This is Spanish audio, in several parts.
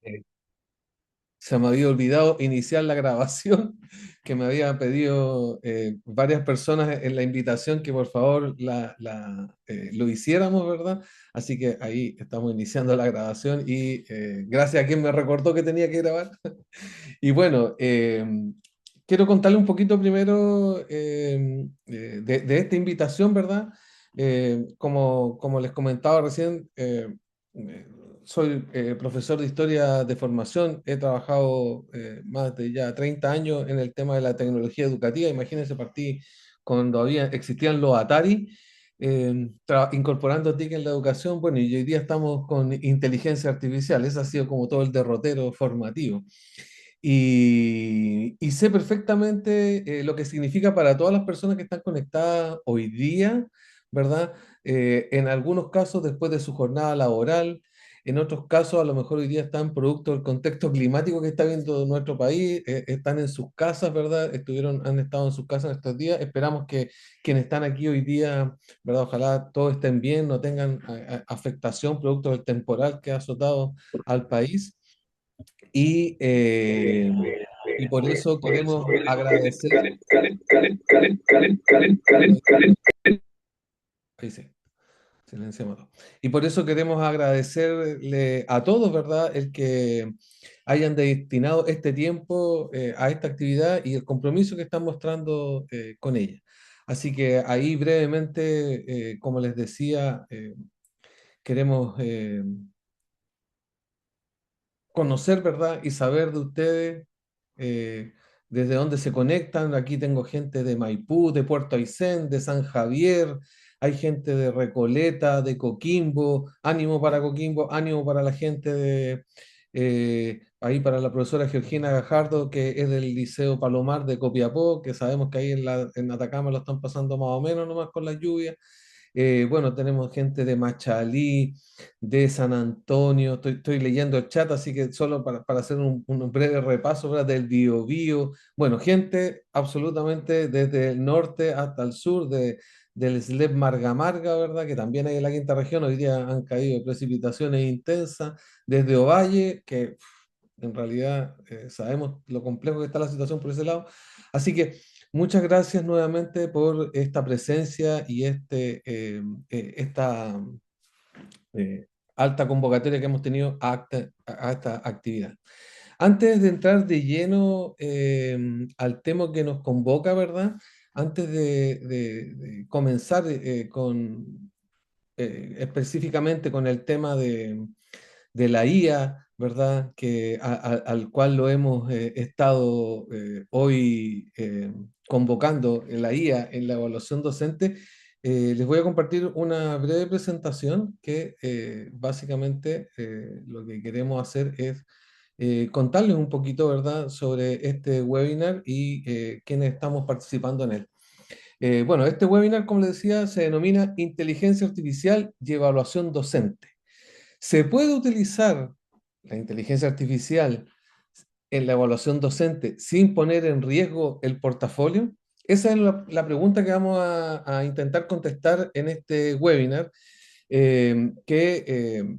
Eh, Se me había olvidado iniciar la grabación, que me habían pedido varias personas en la invitación que por favor lo hiciéramos, ¿verdad? Así que ahí estamos iniciando la grabación y gracias a quien me recordó que tenía que grabar. Y bueno, quiero contarle un poquito primero de esta invitación, ¿verdad? Como les comentaba recién, eh, soy profesor de historia de formación, he trabajado más de ya 30 años en el tema de la tecnología educativa. Imagínense, partí cuando existían los Atari. Incorporando TIC en la educación, bueno, y hoy día estamos con inteligencia artificial, ese ha sido como todo el derrotero formativo. Y sé perfectamente lo que significa para todas las personas que están conectadas hoy día, ¿verdad? En algunos casos después de su jornada laboral, en otros casos a lo mejor hoy día están producto del contexto climático que está viendo nuestro país, están en sus casas, ¿verdad? Han estado en sus casas estos días. Esperamos que quienes están aquí hoy día, ¿verdad? Ojalá todos estén bien, no tengan afectación producto del temporal que ha azotado al país. Y, eh, y por eso queremos agradecer, ahí sí, silenciamos todo. Y por eso queremos agradecerle a todos, ¿verdad?, el que hayan destinado este tiempo a esta actividad y el compromiso que están mostrando con ella. Así que ahí brevemente, como les decía, queremos conocer, ¿verdad? Y saber de ustedes, eh, desde dónde se conectan. Aquí tengo gente de Maipú, de Puerto Aysén, de San Javier, hay gente de Recoleta, de Coquimbo, ánimo para Coquimbo, ánimo para la gente ahí para la profesora Georgina Gajardo, que es del Liceo Palomar de Copiapó, que sabemos que ahí en Atacama lo están pasando más o menos nomás con las lluvias. Bueno, tenemos gente de Machalí, de San Antonio, estoy leyendo el chat, así que solo para hacer un breve repaso, ¿verdad? Del Biobío. Bueno, gente absolutamente desde el norte hasta el sur, del SLEP Marga Marga, ¿verdad? Que también hay en la quinta región, hoy día han caído precipitaciones intensas, desde Ovalle, que en realidad sabemos lo complejo que está la situación por ese lado. Así que muchas gracias nuevamente por esta presencia y esta eh, alta convocatoria que hemos tenido a esta actividad. Antes de entrar de lleno al tema que nos convoca, ¿verdad? Antes de comenzar específicamente con el tema de la IA, ¿verdad? Al cual lo hemos estado hoy convocando en la IA en la evaluación docente. Les voy a compartir una breve presentación que básicamente lo que queremos hacer es contarles un poquito, ¿verdad?, sobre este webinar y quiénes estamos participando en él. Bueno, este webinar, como les decía, se denomina Inteligencia Artificial y Evaluación Docente. ¿Se puede utilizar la inteligencia artificial en la evaluación docente sin poner en riesgo el portafolio? Esa es la pregunta que vamos a intentar contestar en este webinar, que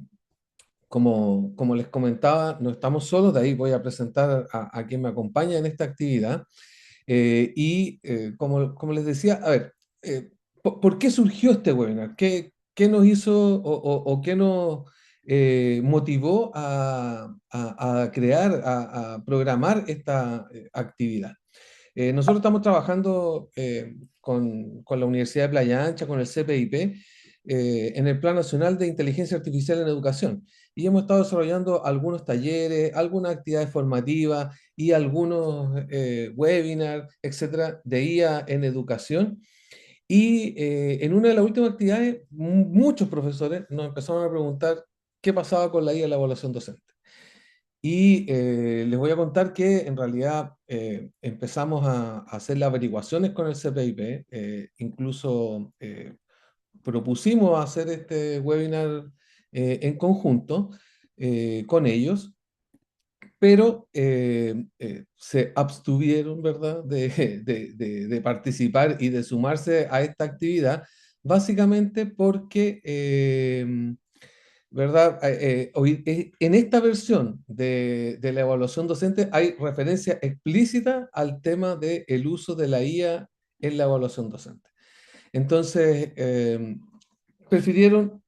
como les comentaba, no estamos solos, de ahí voy a presentar a quien me acompaña en esta actividad. Como les decía, a ver, ¿por qué surgió este webinar? ¿Qué nos hizo o qué nos motivó a crear, a programar esta actividad? Nosotros estamos trabajando con la Universidad de Playa Ancha, con el CPIP, en el Plan Nacional de Inteligencia Artificial en Educación. Y hemos estado desarrollando algunos talleres, algunas actividades formativas y algunos webinars, etcétera, de IA en educación. Y en una de las últimas actividades, muchos profesores nos empezaron a preguntar qué pasaba con la IA en la evaluación docente. Y les voy a contar que en realidad empezamos a hacer las averiguaciones con el CPIP, incluso propusimos hacer este webinar en conjunto con ellos, pero se abstuvieron, ¿verdad?, de participar y de sumarse a esta actividad, básicamente porque ¿verdad? En esta versión de la evaluación docente hay referencia explícita al tema del uso de la IA en la evaluación docente. Entonces, prefirieron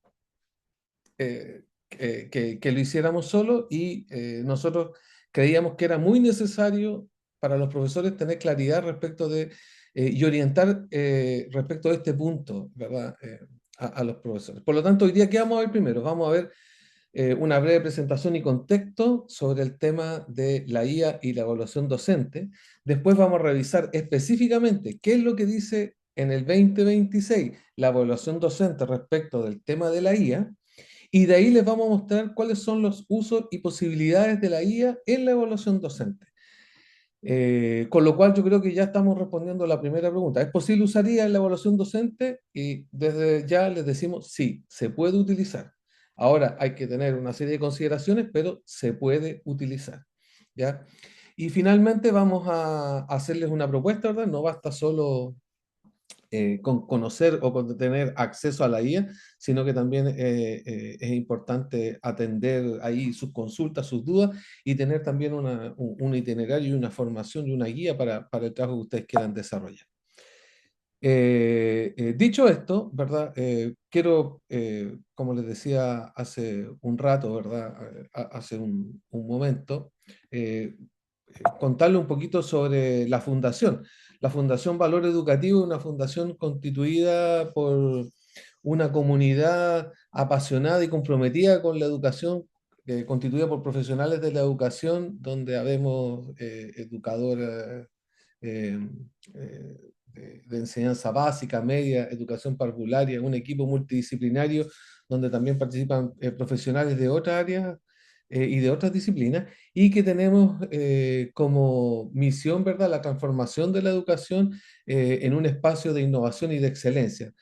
que lo hiciéramos solo y nosotros creíamos que era muy necesario para los profesores tener claridad respecto de y orientar respecto de este punto, ¿verdad? A los profesores. Por lo tanto, hoy día, ¿qué vamos a ver primero? Vamos a ver una breve presentación y contexto sobre el tema de la IA y la evaluación docente. Después vamos a revisar específicamente qué es lo que dice en el 2026 la evaluación docente respecto del tema de la IA. Y de ahí les vamos a mostrar cuáles son los usos y posibilidades de la IA en la evaluación docente. Con lo cual yo creo que ya estamos respondiendo a la primera pregunta. ¿Es posible usar IA en la evaluación docente? Y desde ya les decimos sí, se puede utilizar. Ahora hay que tener una serie de consideraciones, pero se puede utilizar. ¿Ya? Y finalmente vamos a hacerles una propuesta, ¿verdad? No basta solo con conocer o con tener acceso a la IA, sino que también es importante atender ahí sus consultas, sus dudas y tener también un itinerario y una formación y una guía para el trabajo que ustedes quieran desarrollar. Dicho esto, ¿verdad? Quiero, como les decía hace un rato, ¿verdad? Hace un momento, eh, contarle un poquito sobre la fundación. La Fundación Valor Educativo es una fundación constituida por una comunidad apasionada y comprometida con la educación, constituida por profesionales de la educación, donde habemos educadores eh, de enseñanza básica, media, educación parvularia, un equipo multidisciplinario donde también participan profesionales de otras áreas y de otras disciplinas, y que tenemos como misión, ¿verdad?, la transformación de la educación en un espacio de innovación y de excelencia.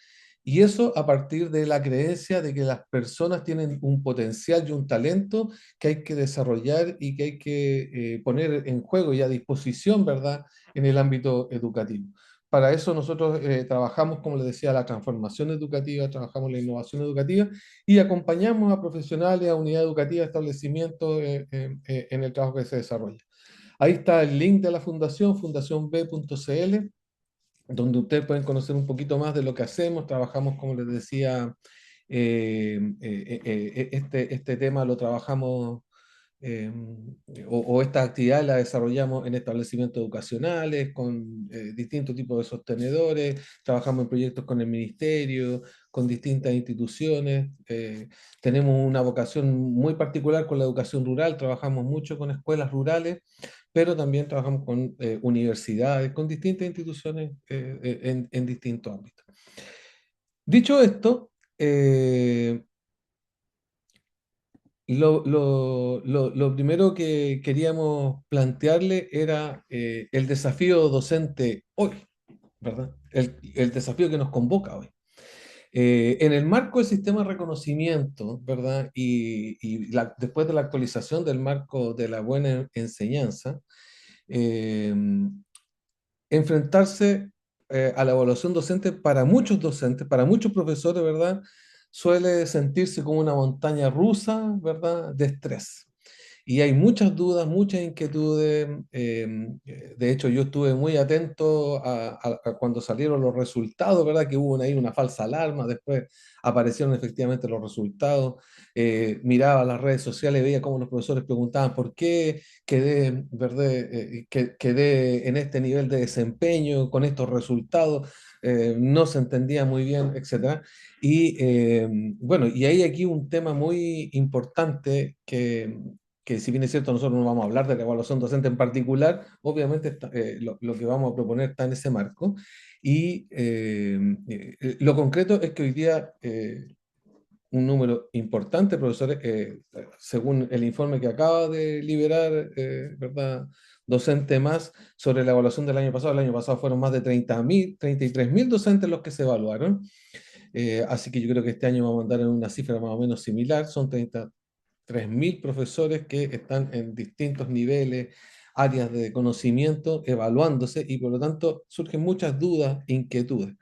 Y eso a partir de la creencia de que las personas tienen un potencial y un talento que hay que desarrollar y que hay que poner en juego y a disposición, ¿verdad?, en el ámbito educativo. Para eso nosotros trabajamos, como les decía, la transformación educativa, trabajamos la innovación educativa y acompañamos a profesionales, a unidades educativas, a establecimientos en el trabajo que se desarrolla. Ahí está el link de la fundación, fundacionb.cl, donde ustedes pueden conocer un poquito más de lo que hacemos. Trabajamos, como les decía, este tema lo trabajamos eh, o estas actividades las desarrollamos en establecimientos educacionales, con distintos tipos de sostenedores, trabajamos en proyectos con el ministerio, con distintas instituciones, tenemos una vocación muy particular con la educación rural, trabajamos mucho con escuelas rurales, pero también trabajamos con universidades, con distintas instituciones en distintos ámbitos. Dicho esto, lo primero que queríamos plantearle era el desafío docente hoy, ¿verdad? El desafío que nos convoca hoy. En el marco del sistema de reconocimiento, ¿verdad? Después de la actualización del marco de la buena enseñanza, eh, enfrentarse a la evaluación docente para muchos docentes, para muchos profesores, ¿verdad? Suele sentirse como una montaña rusa, ¿verdad? De estrés. Y hay muchas dudas, muchas inquietudes. De hecho, yo estuve muy atento a cuando salieron los resultados, ¿verdad? Que hubo ahí una falsa alarma, después aparecieron efectivamente los resultados. Miraba las redes sociales, veía cómo los profesores preguntaban por qué quedé, ¿verdad? Quedé en este nivel de desempeño con estos resultados. No se entendía muy bien, etcétera. Y bueno, y hay aquí un tema muy importante que si bien es cierto, nosotros no vamos a hablar de la evaluación docente en particular, obviamente lo que vamos a proponer está en ese marco. Y lo concreto es que hoy día un número importante de profesores, según el informe que acaba de liberar, ¿verdad? Docente más sobre la evaluación del año pasado. El año pasado fueron más de 30.000, 33.000 docentes los que se evaluaron. Así que yo creo que este año vamos a andar en una cifra más o menos similar. Son 3.000 profesores que están en distintos niveles, áreas de conocimiento, evaluándose y por lo tanto surgen muchas dudas, inquietudes.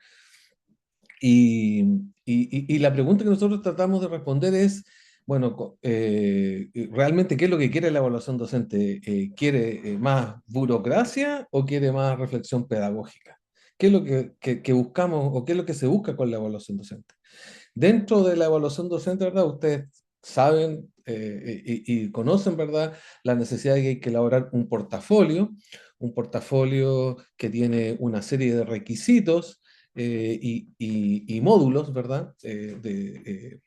Y la pregunta que nosotros tratamos de responder es, Bueno, realmente, ¿qué es lo que quiere la evaluación docente? ¿Quiere más burocracia o quiere más reflexión pedagógica? ¿Qué es lo que buscamos o qué es lo que se busca con la evaluación docente? Dentro de la evaluación docente, ¿verdad? Ustedes saben y conocen, ¿verdad? La necesidad de que hay que elaborar un portafolio que tiene una serie de requisitos y módulos, ¿verdad? Que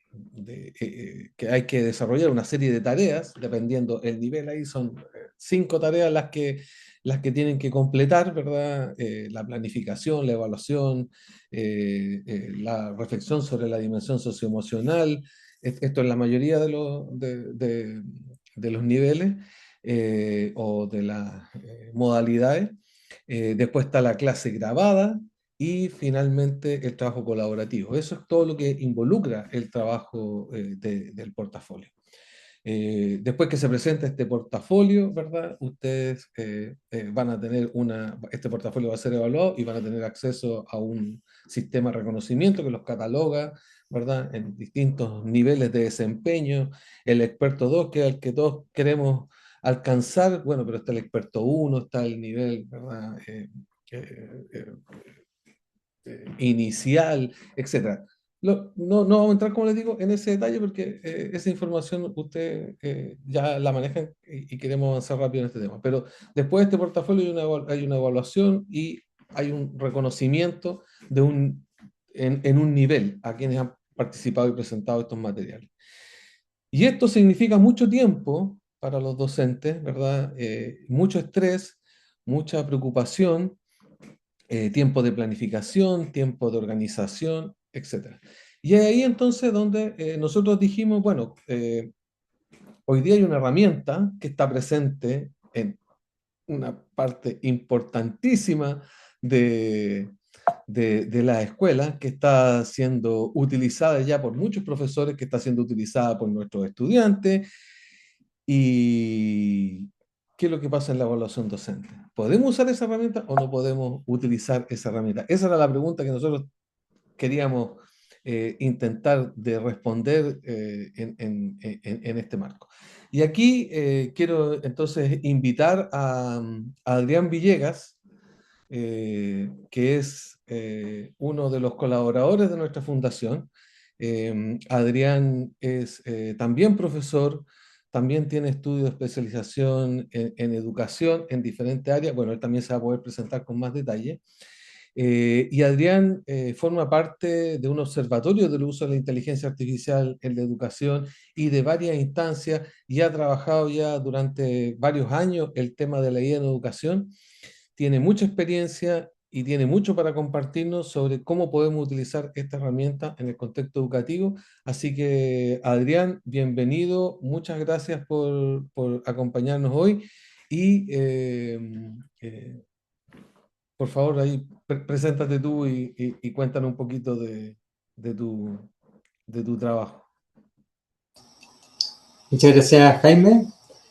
hay que desarrollar una serie de tareas, dependiendo el nivel, ahí son 5 tareas las que tienen que completar, ¿verdad? La planificación, la evaluación, la reflexión sobre la dimensión socioemocional. Esto en la mayoría de los niveles o de las modalidades. Después está la clase grabada y finalmente el trabajo colaborativo. Eso es todo lo que involucra el trabajo del portafolio. Después que se presenta este portafolio, ¿verdad? Ustedes van a tener este portafolio va a ser evaluado y van a tener acceso a un sistema de reconocimiento que los cataloga, ¿verdad? En distintos niveles de desempeño. El experto 2, que es el que todos queremos alcanzar, bueno, pero está el experto 1, está el nivel, ¿verdad? Eh, eh, inicial, etcétera. No vamos a entrar, como les digo, en ese detalle porque esa información usted ya la manejan y queremos avanzar rápido en este tema. Pero después de este portafolio hay una evaluación y hay un reconocimiento en un nivel a quienes han participado y presentado estos materiales. Y esto significa mucho tiempo para los docentes, ¿verdad? Mucho estrés, mucha preocupación, tiempo de planificación, tiempo de organización, etcétera. Y es ahí entonces donde nosotros dijimos, bueno, hoy día hay una herramienta que está presente en una parte importantísima de, de la escuela, que está siendo utilizada ya por muchos profesores, que está siendo utilizada por nuestros estudiantes. ¿Y qué es lo que pasa en la evaluación docente? ¿Podemos usar esa herramienta o no podemos utilizar esa herramienta? Esa era la pregunta que nosotros queríamos intentar de responder en este marco. Y aquí quiero entonces invitar a Adrián Villegas, que es uno de los colaboradores de nuestra fundación. Adrián es también profesor, también tiene estudios de especialización en educación en diferentes áreas. Bueno, él también se va a poder presentar con más detalle. Y Adrián forma parte de un observatorio del uso de la inteligencia artificial en la educación y de varias instancias y ha trabajado ya durante varios años el tema de la IA en educación. Tiene mucha experiencia y tiene mucho para compartirnos sobre cómo podemos utilizar esta herramienta en el contexto educativo. Así que, Adrián, bienvenido. Muchas gracias por acompañarnos hoy y eh, por favor, ahí preséntate tú y cuéntanos un poquito de tu, de tu trabajo. Muchas gracias, Jaime.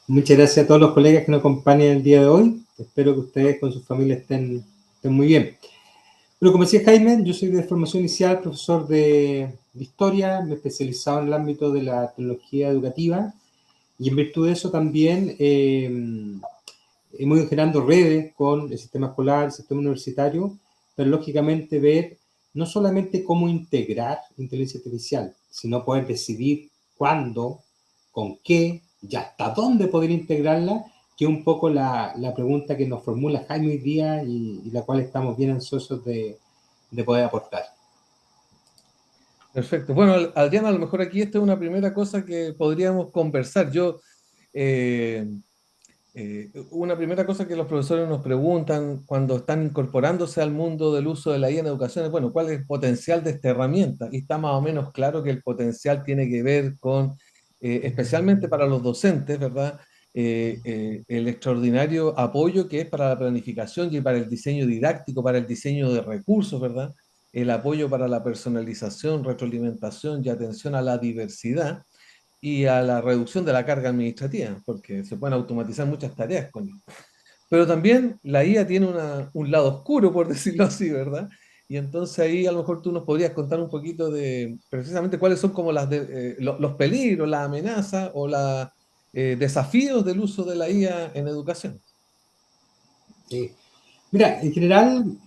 Muchas gracias a todos los colegas que nos acompañan el día de hoy. Espero que ustedes con sus familias estén muy bien. Pero como decía Jaime, yo soy de formación inicial, profesor de historia, me he especializado en el ámbito de la tecnología educativa y en virtud de eso también hemos ido generando redes con el sistema escolar, el sistema universitario, pero lógicamente ver no solamente cómo integrar inteligencia artificial, sino poder decidir cuándo, con qué y hasta dónde poder integrarla, que es un poco la pregunta que nos formula Jaime hoy día y la cual estamos bien ansiosos de poder aportar. Perfecto. Bueno, Adriana, a lo mejor aquí esta es una primera cosa que podríamos conversar. Eh, una primera cosa que los profesores nos preguntan cuando están incorporándose al mundo del uso de la IA en educación es, bueno, ¿cuál es el potencial de esta herramienta? Y está más o menos claro que el potencial tiene que ver con, especialmente para los docentes, ¿verdad? El extraordinario apoyo que es para la planificación y para el diseño didáctico, para el diseño de recursos, ¿verdad? El apoyo para la personalización, retroalimentación y atención a la diversidad y a la reducción de la carga administrativa, porque se pueden automatizar muchas tareas con él. Pero también la IA tiene un lado oscuro, por decirlo así, ¿verdad? Y entonces ahí a lo mejor tú nos podrías contar un poquito de precisamente cuáles son como los peligros, las amenazas o los desafíos del uso de la IA en educación. Mira, en general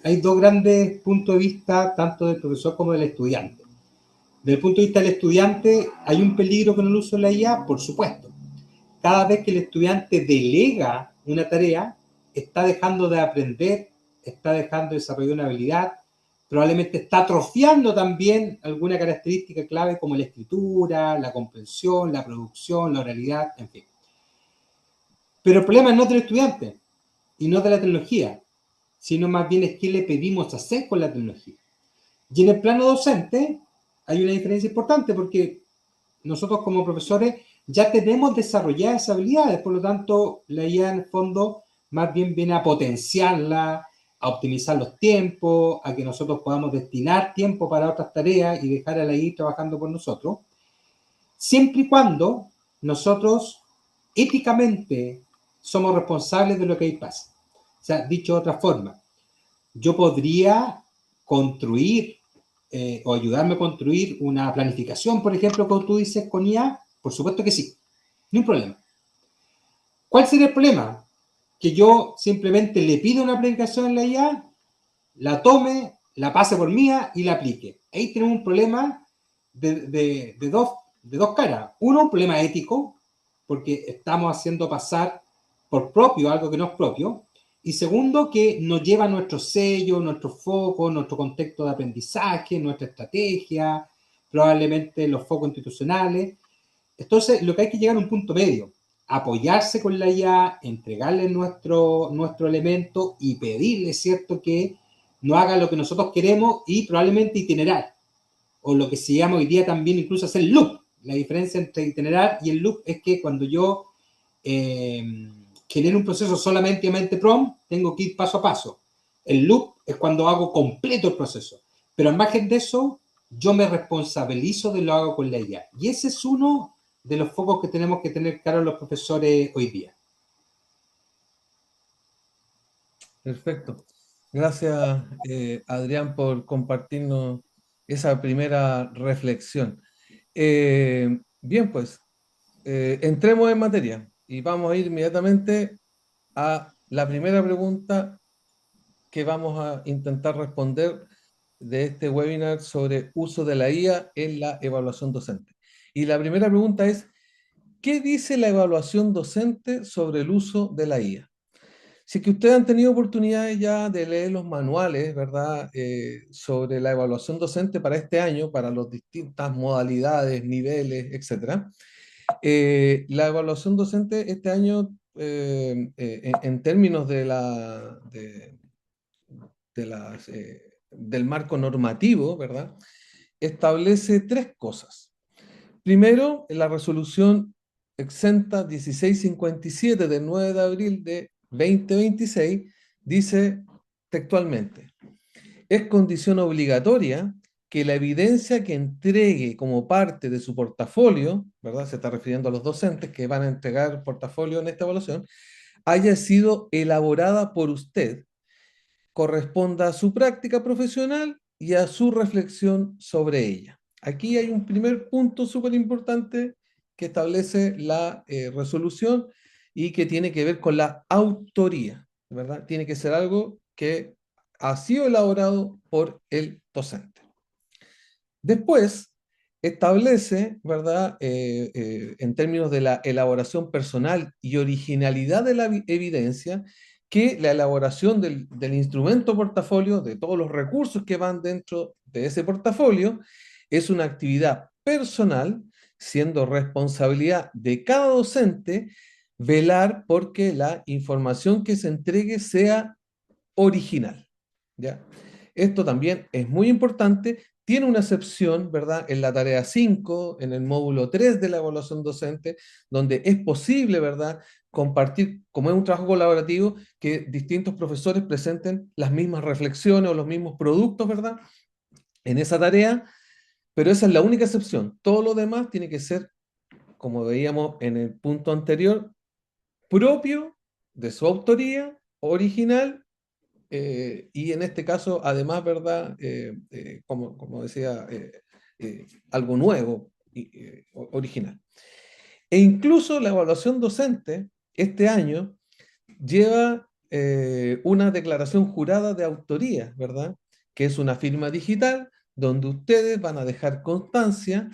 hay dos grandes puntos de vista, tanto del profesor como del estudiante. Desde el punto de vista del estudiante, ¿hay un peligro con el uso de la IA? Por supuesto. Cada vez que el estudiante delega una tarea, está dejando de aprender, está dejando de desarrollar una habilidad, probablemente está atrofiando también alguna característica clave como la escritura, la comprensión, la producción, la oralidad, en fin. Pero el problema no es del estudiante y no de la tecnología, sino más bien es qué le pedimos hacer con la tecnología. Y en el plano docente hay una diferencia importante porque nosotros como profesores ya tenemos desarrolladas esas habilidades, por lo tanto la IA en el fondo más bien viene a potenciarla, a optimizar los tiempos, a que nosotros podamos destinar tiempo para otras tareas y dejar a la IA trabajando por nosotros, siempre y cuando nosotros éticamente somos responsables de lo que ahí pasa. O sea, dicho de otra forma, yo podría construir o ayudarme a construir una planificación, por ejemplo, como tú dices, con IA, por supuesto que sí, no hay problema. ¿Cuál sería el problema? Que yo simplemente le pido una planificación en la IA, la tome, la pase por mía y la aplique. Ahí tenemos un problema de dos caras. Uno, un problema ético, porque estamos haciendo pasar por propio algo que no es propio. Y segundo, que nos lleva a nuestro sello, nuestro foco, nuestro contexto de aprendizaje, nuestra estrategia, probablemente los focos institucionales. Entonces, lo que hay que llegar a un punto medio, apoyarse con la IA, entregarle nuestro elemento y pedirle, ¿cierto?, que no haga lo que nosotros queremos y probablemente itinerar, o lo que se llama hoy día también incluso hacer loop. La diferencia entre itinerar y el loop es que cuando yo genero un proceso solamente a mente prompt, tengo que ir paso a paso. El loop es cuando hago completo el proceso. Pero al margen de eso, yo me responsabilizo de lo hago con la IA. Y ese es uno de los focos que tenemos que tener claro los profesores hoy día. Perfecto. Gracias, Adrián, por compartirnos esa primera reflexión. Bien, pues, entremos en materia y vamos a ir inmediatamente a la primera pregunta que vamos a intentar responder de este webinar sobre uso de la IA en la evaluación docente. Y la primera pregunta es, ¿qué dice la evaluación docente sobre el uso de la IA? Si es que ustedes han tenido oportunidades ya de leer los manuales, ¿verdad? Sobre la evaluación docente para este año, para las distintas modalidades, niveles, etcétera. La evaluación docente este año, en términos del marco normativo, ¿verdad? Establece tres cosas. Primero, la resolución exenta 1657 del 9 de abril de 2026 dice textualmente, es condición obligatoria que la evidencia que entregue como parte de su portafolio, ¿verdad? Se está refiriendo a los docentes que van a entregar portafolio en esta evaluación, haya sido elaborada por usted, corresponda a su práctica profesional y a su reflexión sobre ella. Aquí hay un primer punto súper importante que establece la resolución y que tiene que ver con la autoría, ¿verdad? Tiene que ser algo que ha sido elaborado por el docente. Después, establece, ¿verdad? En términos de la elaboración personal y originalidad de la evidencia, que la elaboración del instrumento portafolio, de todos los recursos que van dentro de ese portafolio, es una actividad personal, siendo responsabilidad de cada docente velar porque la información que se entregue sea original. ¿Ya? Esto también es muy importante. Tiene una excepción, ¿verdad? En la tarea 5, en el módulo 3 de la evaluación docente, donde es posible, ¿verdad? Compartir, como es un trabajo colaborativo, que distintos profesores presenten las mismas reflexiones o los mismos productos, ¿verdad? En esa tarea, pero esa es la única excepción. Todo lo demás tiene que ser, como veíamos en el punto anterior, propio de su autoría, original y en este caso, además, ¿verdad? Como decía, algo nuevo, original. E incluso la evaluación docente este año lleva una declaración jurada de autoría, ¿verdad? Que es una firma digital donde ustedes van a dejar constancia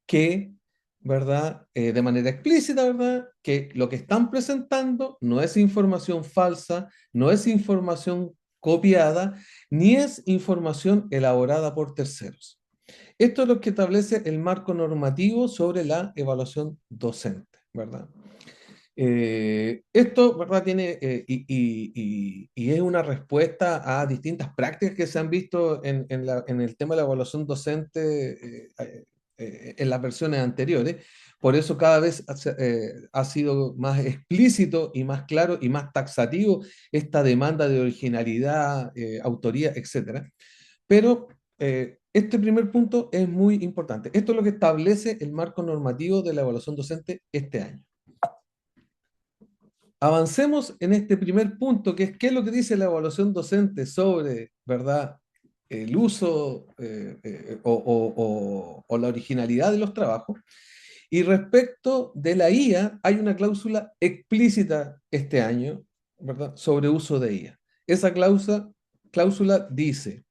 que, ¿verdad? De manera explícita, ¿verdad? Que lo que están presentando no es información falsa, no es información copiada, ni es información elaborada por terceros. Esto es lo que establece el marco normativo sobre la evaluación docente, ¿verdad? Esto, ¿verdad? Tiene, y es una respuesta a distintas prácticas que se han visto en el tema de la evaluación docente en las versiones anteriores. Por eso cada vez ha sido más explícito y más claro y más taxativo esta demanda de originalidad, autoría, etcétera. Pero este primer punto es muy importante. Esto es lo que establece el marco normativo de la evaluación docente este año. Avancemos en este primer punto, que es qué es lo que dice la evaluación docente sobre, ¿verdad?, el uso o la originalidad de los trabajos. Y respecto de la IA, hay una cláusula explícita este año, ¿verdad?, sobre uso de IA. Esa cláusula dice,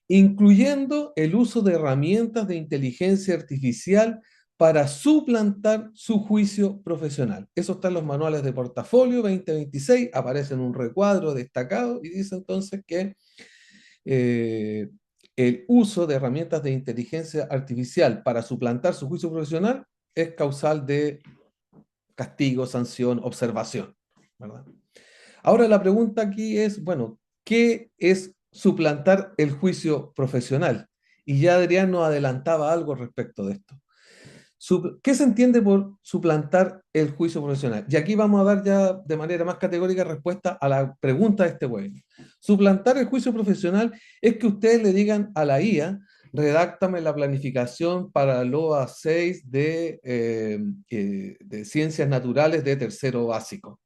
incluyendo el uso de herramientas de inteligencia artificial para suplantar su juicio profesional. Eso está en los manuales de portafolio 2026, aparece en un recuadro destacado y dice entonces que eh, el uso de herramientas de inteligencia artificial para suplantar su juicio profesional es causal de castigo, sanción, observación, ¿verdad? Ahora la pregunta aquí es, bueno, ¿qué es suplantar el juicio profesional? Y ya Adrián nos adelantaba algo respecto de esto. ¿Qué se entiende por suplantar el juicio profesional? Y aquí vamos a dar ya de manera más categórica respuesta a la pregunta de este webinar. Suplantar el juicio profesional es que ustedes le digan a la IA, redáctame la planificación para el OA 6 de ciencias naturales de tercero básico.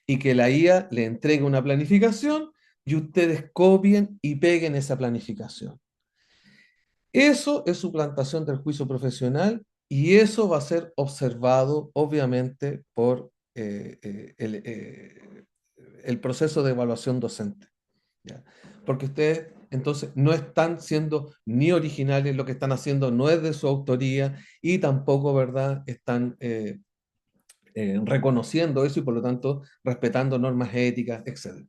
Y que la IA le entregue una planificación y ustedes copien y peguen esa planificación. Eso es suplantación del juicio profesional y eso va a ser observado, obviamente, por el proceso de evaluación docente. ¿Ya? Porque ustedes entonces no están siendo ni originales, lo que están haciendo no es de su autoría y tampoco, ¿verdad?, están reconociendo eso y por lo tanto respetando normas éticas, etc.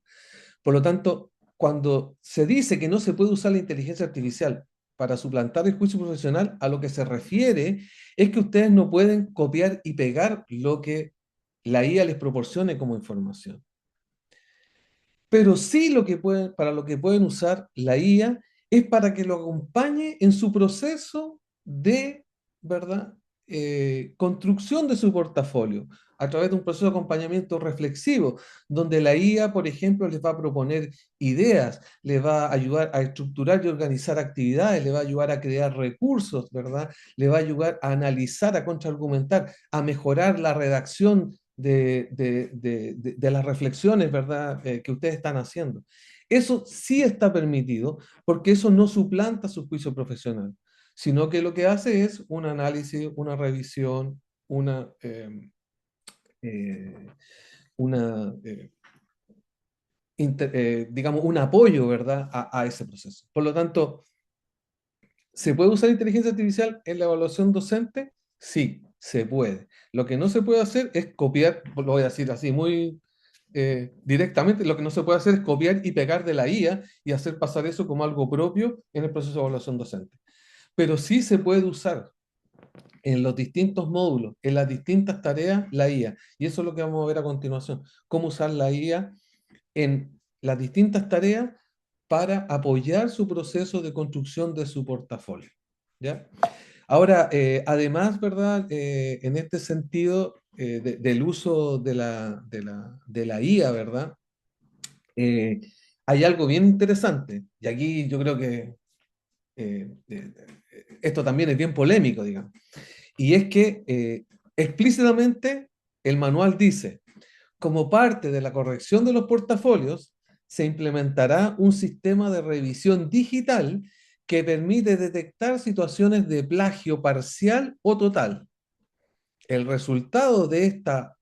Por lo tanto, cuando se dice que no se puede usar la inteligencia artificial para suplantar el juicio profesional, a lo que se refiere es que ustedes no pueden copiar y pegar lo que la IA les proporcione como información. Pero sí para lo que pueden usar la IA es para que lo acompañe en su proceso de, ¿verdad?, construcción de su portafolio, a través de un proceso de acompañamiento reflexivo, donde la IA, por ejemplo, les va a proponer ideas, les va a ayudar a estructurar y organizar actividades, les va a ayudar a crear recursos, ¿verdad? Le va a ayudar a analizar, a contraargumentar, a mejorar la redacción de las reflexiones, ¿verdad?, que ustedes están haciendo. Eso sí está permitido porque eso no suplanta su juicio profesional, sino que lo que hace es un análisis, una revisión, eh, una digamos, un apoyo, ¿verdad?, a ese proceso. Por lo tanto, ¿se puede usar inteligencia artificial en la evaluación docente? Sí, se puede. Lo que no se puede hacer es copiar, lo voy a decir así muy directamente, lo que no se puede hacer es copiar y pegar de la IA y hacer pasar eso como algo propio en el proceso de evaluación docente. Pero sí se puede usar en los distintos módulos, en las distintas tareas, la IA. Y eso es lo que vamos a ver a continuación, cómo usar la IA en las distintas tareas para apoyar su proceso de construcción de su portafolio. ¿Ya? Ahora, además, ¿verdad? En este sentido del uso de la IA, ¿verdad? Eh, hay algo bien interesante, y aquí yo creo que esto también es bien polémico, digamos, y es que explícitamente el manual dice, como parte de la corrección de los portafolios, se implementará un sistema de revisión digital que permite detectar situaciones de plagio parcial o total. El resultado de esta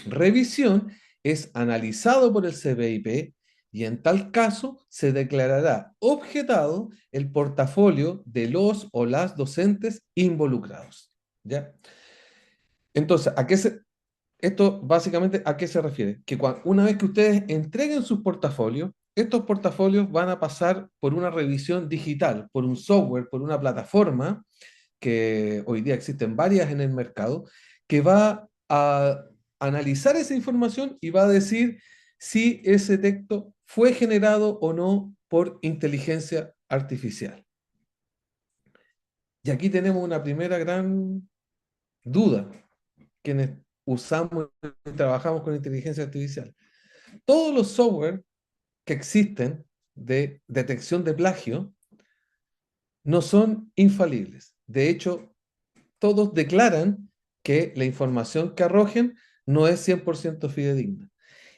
revisión es analizado por el CPIP y en tal caso se declarará objetado el portafolio de los o las docentes involucrados. ¿Ya? Entonces, esto básicamente a qué se refiere? Que una vez que ustedes entreguen sus portafolios, estos portafolios van a pasar por una revisión digital, por un software, por una plataforma que hoy día existen varias en el mercado, que va a analizar esa información y va a decir si ese texto fue generado o no por inteligencia artificial. Y aquí tenemos una primera gran duda, quienes usamos y trabajamos con inteligencia artificial. Todos los software que existen de detección de plagio no son infalibles. De hecho, todos declaran que la información que arrojen no es 100% fidedigna.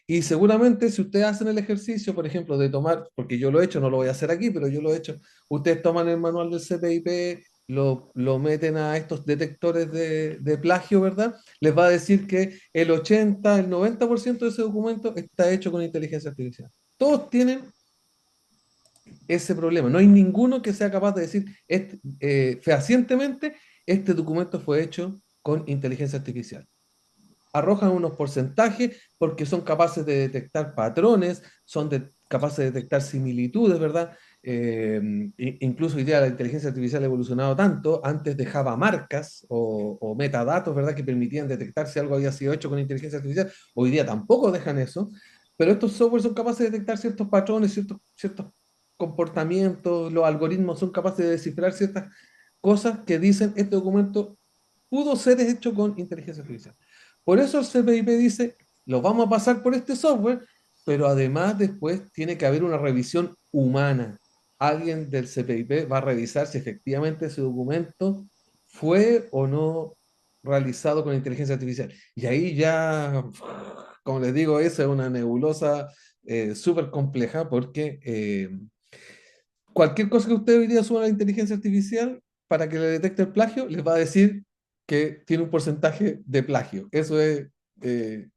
Y seguramente si ustedes hacen el ejercicio, por ejemplo, de tomar, porque yo lo he hecho, no lo voy a hacer aquí, pero yo lo he hecho, ustedes toman el manual del CPIP, lo meten a estos detectores de plagio, ¿verdad? Les va a decir que el 80, el 90% de ese documento está hecho con inteligencia artificial. Todos tienen ese problema. No hay ninguno que sea capaz de decir fehacientemente, este documento fue hecho con inteligencia artificial. Arrojan unos porcentajes porque son capaces de detectar patrones, capaces de detectar similitudes, ¿verdad? Incluso hoy día la inteligencia artificial ha evolucionado tanto, antes dejaba marcas o metadatos, ¿verdad? Que permitían detectar si algo había sido hecho con inteligencia artificial. Hoy día tampoco dejan eso, pero estos softwares son capaces de detectar ciertos patrones, ciertos comportamientos, los algoritmos son capaces de descifrar ciertas cosas que dicen este documento pudo ser hecho con inteligencia artificial. Por eso el CPIP dice, lo vamos a pasar por este software, pero además después tiene que haber una revisión humana. Alguien del CPIP va a revisar si efectivamente ese documento fue o no realizado con inteligencia artificial. Y ahí ya, como les digo, esa es una nebulosa súper compleja porque cualquier cosa que usted hoy día suba a la inteligencia artificial para que le detecte el plagio, les va a decir que tiene un porcentaje de plagio. Eso es eh,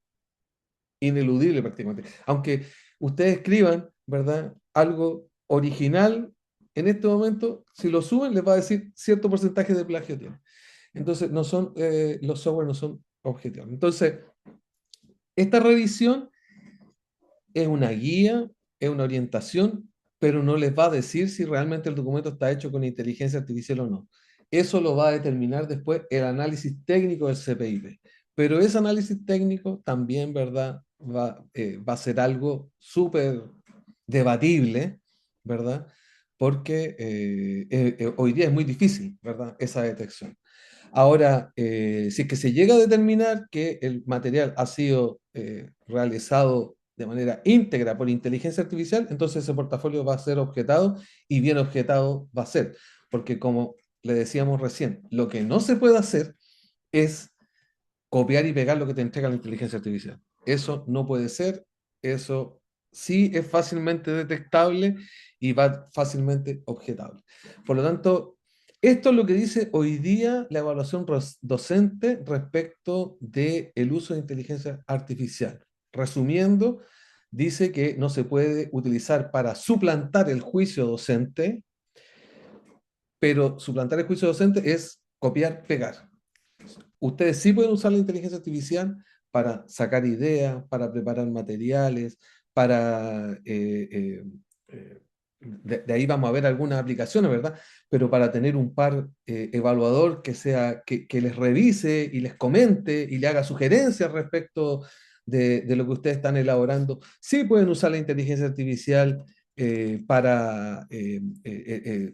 ineludible prácticamente. Aunque ustedes escriban, ¿verdad? Algo original, en este momento, si lo suben, les va a decir cierto porcentaje de plagio tiene. Entonces, los software no son objetivos. Entonces, esta revisión es una guía, es una orientación, pero no les va a decir si realmente el documento está hecho con inteligencia artificial o no. Eso lo va a determinar después el análisis técnico del CPIP. Pero ese análisis técnico también, ¿verdad? Va a ser algo súper debatible, ¿verdad? Porque hoy día es muy difícil, ¿verdad? Esa detección. Ahora, si es que se llega a determinar que el material ha sido realizado de manera íntegra por inteligencia artificial, entonces ese portafolio va a ser objetado y bien objetado va a ser. Porque como le decíamos recién, lo que no se puede hacer es copiar y pegar lo que te entrega la inteligencia artificial. Eso no puede ser, eso sí es fácilmente detectable y va fácilmente objetable. Por lo tanto, esto es lo que dice hoy día la evaluación docente respecto del uso de inteligencia artificial. Resumiendo, dice que no se puede utilizar para suplantar el juicio docente, pero suplantar el juicio docente es copiar, pegar. Ustedes sí pueden usar la inteligencia artificial para sacar ideas, para preparar materiales, para... de ahí vamos a ver algunas aplicaciones, ¿verdad? Pero para tener un par evaluador que les revise y les comente y le haga sugerencias respecto de lo que ustedes están elaborando, sí pueden usar la inteligencia artificial para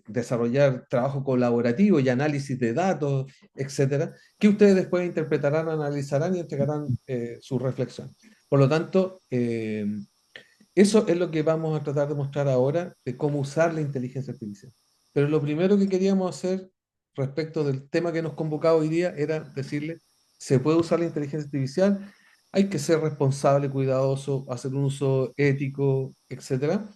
desarrollar trabajo colaborativo y análisis de datos, etcétera, que ustedes después interpretarán, analizarán y entregarán su reflexión. Por lo tanto, eso es lo que vamos a tratar de mostrar ahora, de cómo usar la inteligencia artificial. Pero lo primero que queríamos hacer respecto del tema que nos convocaba hoy día era decirle, se puede usar la inteligencia artificial. hay que ser responsable, cuidadoso, hacer un uso ético, etcétera,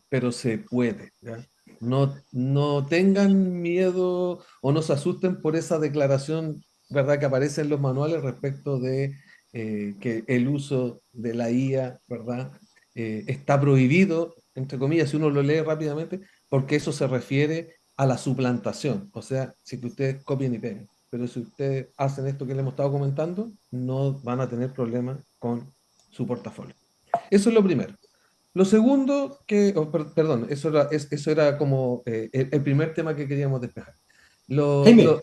pero se puede, ¿ya? No tengan miedo o no se asusten por esa declaración, ¿verdad?, que aparece en los manuales respecto de que el uso de la IA, ¿verdad?, está prohibido, entre comillas, si uno lo lee rápidamente, porque eso se refiere a la suplantación. O sea, si que ustedes copian y pegan. Pero si ustedes hacen esto que le hemos estado comentando, no van a tener problemas con su portafolio. Eso es lo primero. Lo segundo perdón, eso era como el primer tema que queríamos despejar. Lo, Jaime, lo-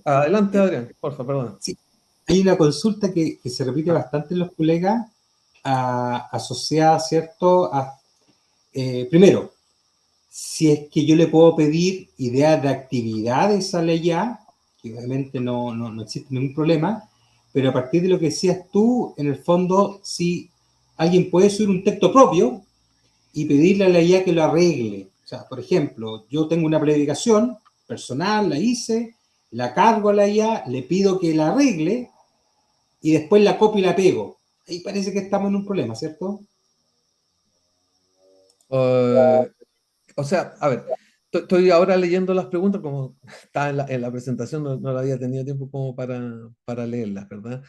Adelante, Adrián, porfa, perdona. sí, hay una consulta que se repite Ah, bastante en los colegas, asociada, ¿cierto? Primero, si es que yo le puedo pedir ideas de actividades a la IA, que obviamente no existe ningún problema, pero a partir de lo que decías tú, en el fondo, si alguien puede subir un texto propio y pedirle a la IA que lo arregle. O sea, por ejemplo, yo tengo una predicación personal, la hice, la cargo a la IA, le pido que la arregle y después la copio y la pego. Ahí parece que estamos en un problema, ¿cierto? eh, o sea, a ver, estoy ahora leyendo las preguntas, como está en la presentación, no la había tenido tiempo como para leerlas, ¿verdad?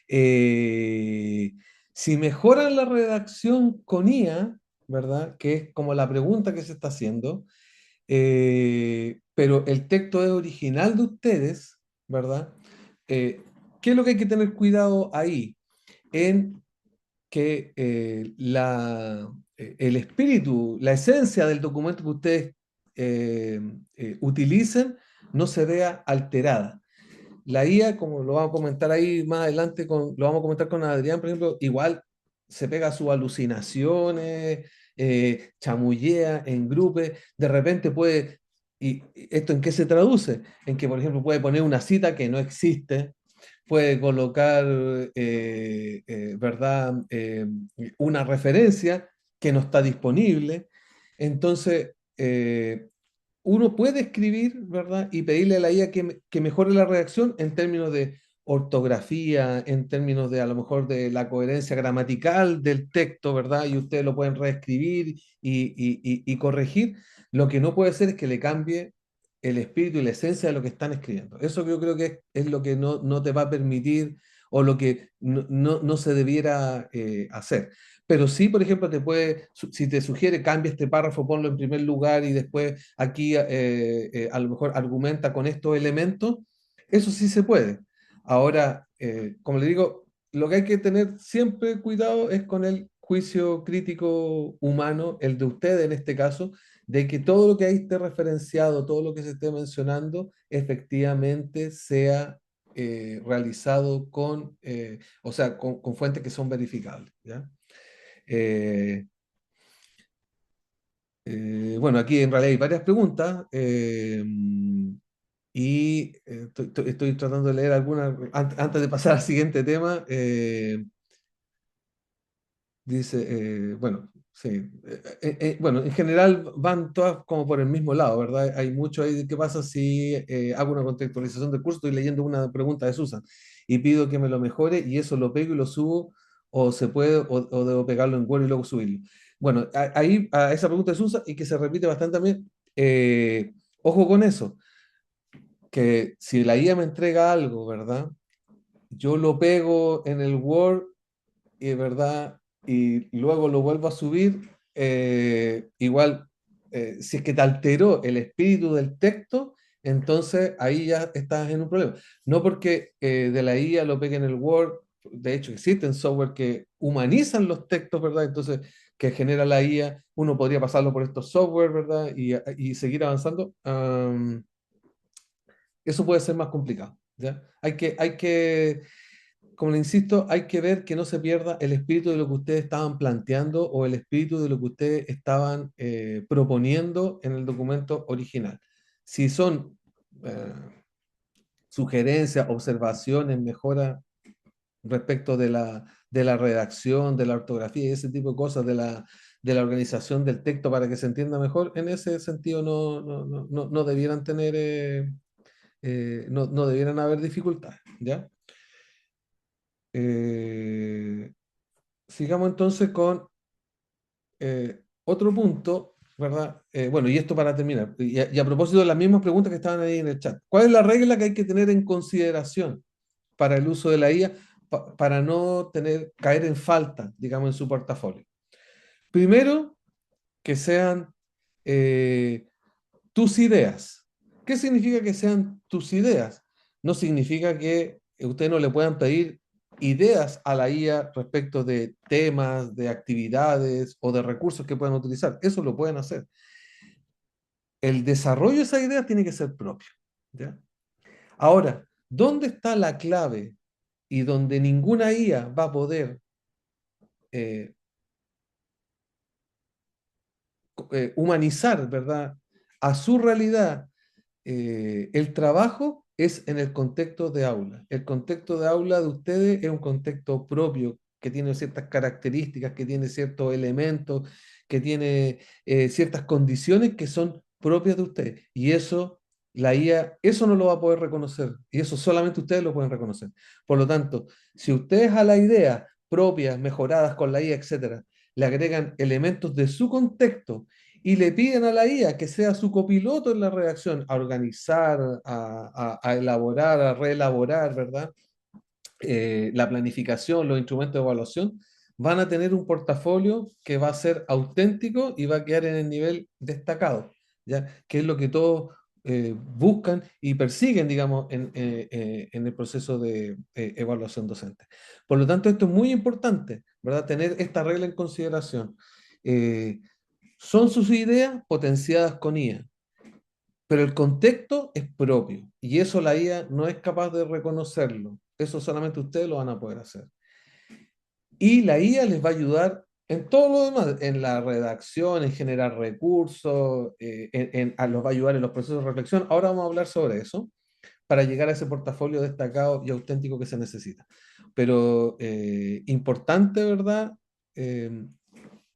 Eh, si mejoran la redacción con IA, ¿verdad? Que es como la pregunta que se está haciendo, pero el texto es original de ustedes, ¿verdad? Eh, ¿Qué es lo que hay que tener cuidado ahí? En que el espíritu, la esencia del documento que ustedes utilicen no se vea alterada. La IA, como lo vamos a comentar ahí más adelante, lo vamos a comentar con Adrián, por ejemplo, igual se pega sus alucinaciones, chamullea, engrupe, de repente puede, y esto en qué se traduce? En que, por ejemplo, puede poner una cita que no existe, puede colocar, ¿verdad? Una referencia que no está disponible. Entonces, uno puede escribir, ¿verdad? Y pedirle a la IA que mejore la redacción en términos de ortografía, en términos de a lo mejor de la coherencia gramatical del texto, ¿verdad? Y ustedes lo pueden reescribir y corregir. Lo que no puede ser es que le cambie el espíritu y la esencia de lo que están escribiendo. Eso yo creo que es lo que no te va a permitir o lo que no se debiera hacer. Pero sí, por ejemplo, si te sugiere, cambia este párrafo, ponlo en primer lugar y después aquí a lo mejor argumenta con estos elementos, eso sí se puede. Ahora, como le digo, lo que hay que tener siempre cuidado es con el juicio crítico humano, el de ustedes en este caso, de que todo lo que ahí esté referenciado, todo lo que se esté mencionando, efectivamente sea realizado o sea, con fuentes que son verificables, ¿ya? Eh, bueno, aquí en realidad hay varias preguntas y estoy tratando de leer algunas antes de pasar al siguiente tema. Dice, bueno, sí. Bueno, en general van todas como por el mismo lado, ¿verdad? Hay mucho ahí de qué pasa si hago una contextualización del curso, estoy leyendo una pregunta de Susan y pido que me lo mejore y eso lo pego y lo subo, o se puede, o debo pegarlo en Word y luego subirlo. Bueno, ahí a esa pregunta de Susan y que se repite bastante también, ojo con eso, que si la IA me entrega algo, ¿verdad? Yo lo pego en el Word y verdad, y luego lo vuelvo a subir, igual, si es que te alteró el espíritu del texto, entonces ahí ya estás en un problema. No porque de la IA lo pegue en el Word, de hecho existen software que humanizan los textos, ¿verdad? Entonces, que genera la IA, uno podría pasarlo por estos software, ¿verdad? Y seguir avanzando. Eso puede ser más complicado, ¿ya? Como le insisto, hay que ver que no se pierda el espíritu de lo que ustedes estaban planteando o el espíritu de lo que ustedes estaban proponiendo en el documento original. Si son eh, sugerencias, observaciones, mejoras respecto de la redacción, de la ortografía y ese tipo de cosas, de la organización del texto para que se entienda mejor, en ese sentido no debieran tener, no debieran haber dificultades, ¿ya? Eh, sigamos entonces con otro punto, ¿verdad? Bueno, y esto para terminar, y a propósito de las mismas preguntas que estaban ahí en el chat, ¿cuál es la regla que hay que tener en consideración para el uso de la IA para no caer en falta, digamos, en su portafolio? Primero, que sean eh, tus ideas. ¿Qué significa que sean tus ideas? No significa que ustedes no le puedan pedir ideas a la IA respecto de temas, de actividades o de recursos que puedan utilizar. Eso lo pueden hacer. El desarrollo de esa idea tiene que ser propio. ¿Ya? Ahora, ¿dónde está la clave y donde ninguna IA va a poder eh, humanizar, ¿verdad?, a su realidad el trabajo es en el contexto de aula. El contexto de aula de ustedes es un contexto propio que tiene ciertas características, que tiene ciertos elementos, que tiene ciertas condiciones que son propias de ustedes. Y eso, la IA, eso no lo va a poder reconocer. Y eso solamente ustedes lo pueden reconocer. Por lo tanto, si ustedes a la idea propias, mejoradas con la IA, etcétera, le agregan elementos de su contexto y le piden a la IA que sea su copiloto en la redacción, a organizar, a elaborar, a reelaborar, ¿verdad? La planificación, los instrumentos de evaluación, van a tener un portafolio que va a ser auténtico y va a quedar en el nivel destacado, ¿ya? Que es lo que todos buscan y persiguen, digamos, en el proceso de evaluación docente. Por lo tanto, esto es muy importante, ¿verdad? Tener esta regla en consideración. Eh, son sus ideas potenciadas con IA, pero el contexto es propio y eso la IA no es capaz de reconocerlo. Eso solamente ustedes lo van a poder hacer. Y la IA les va a ayudar en todo lo demás, en la redacción, en generar recursos, los va a ayudar en los procesos de reflexión. Ahora vamos a hablar sobre eso para llegar a ese portafolio destacado y auténtico que se necesita. Pero importante, ¿verdad? Eh,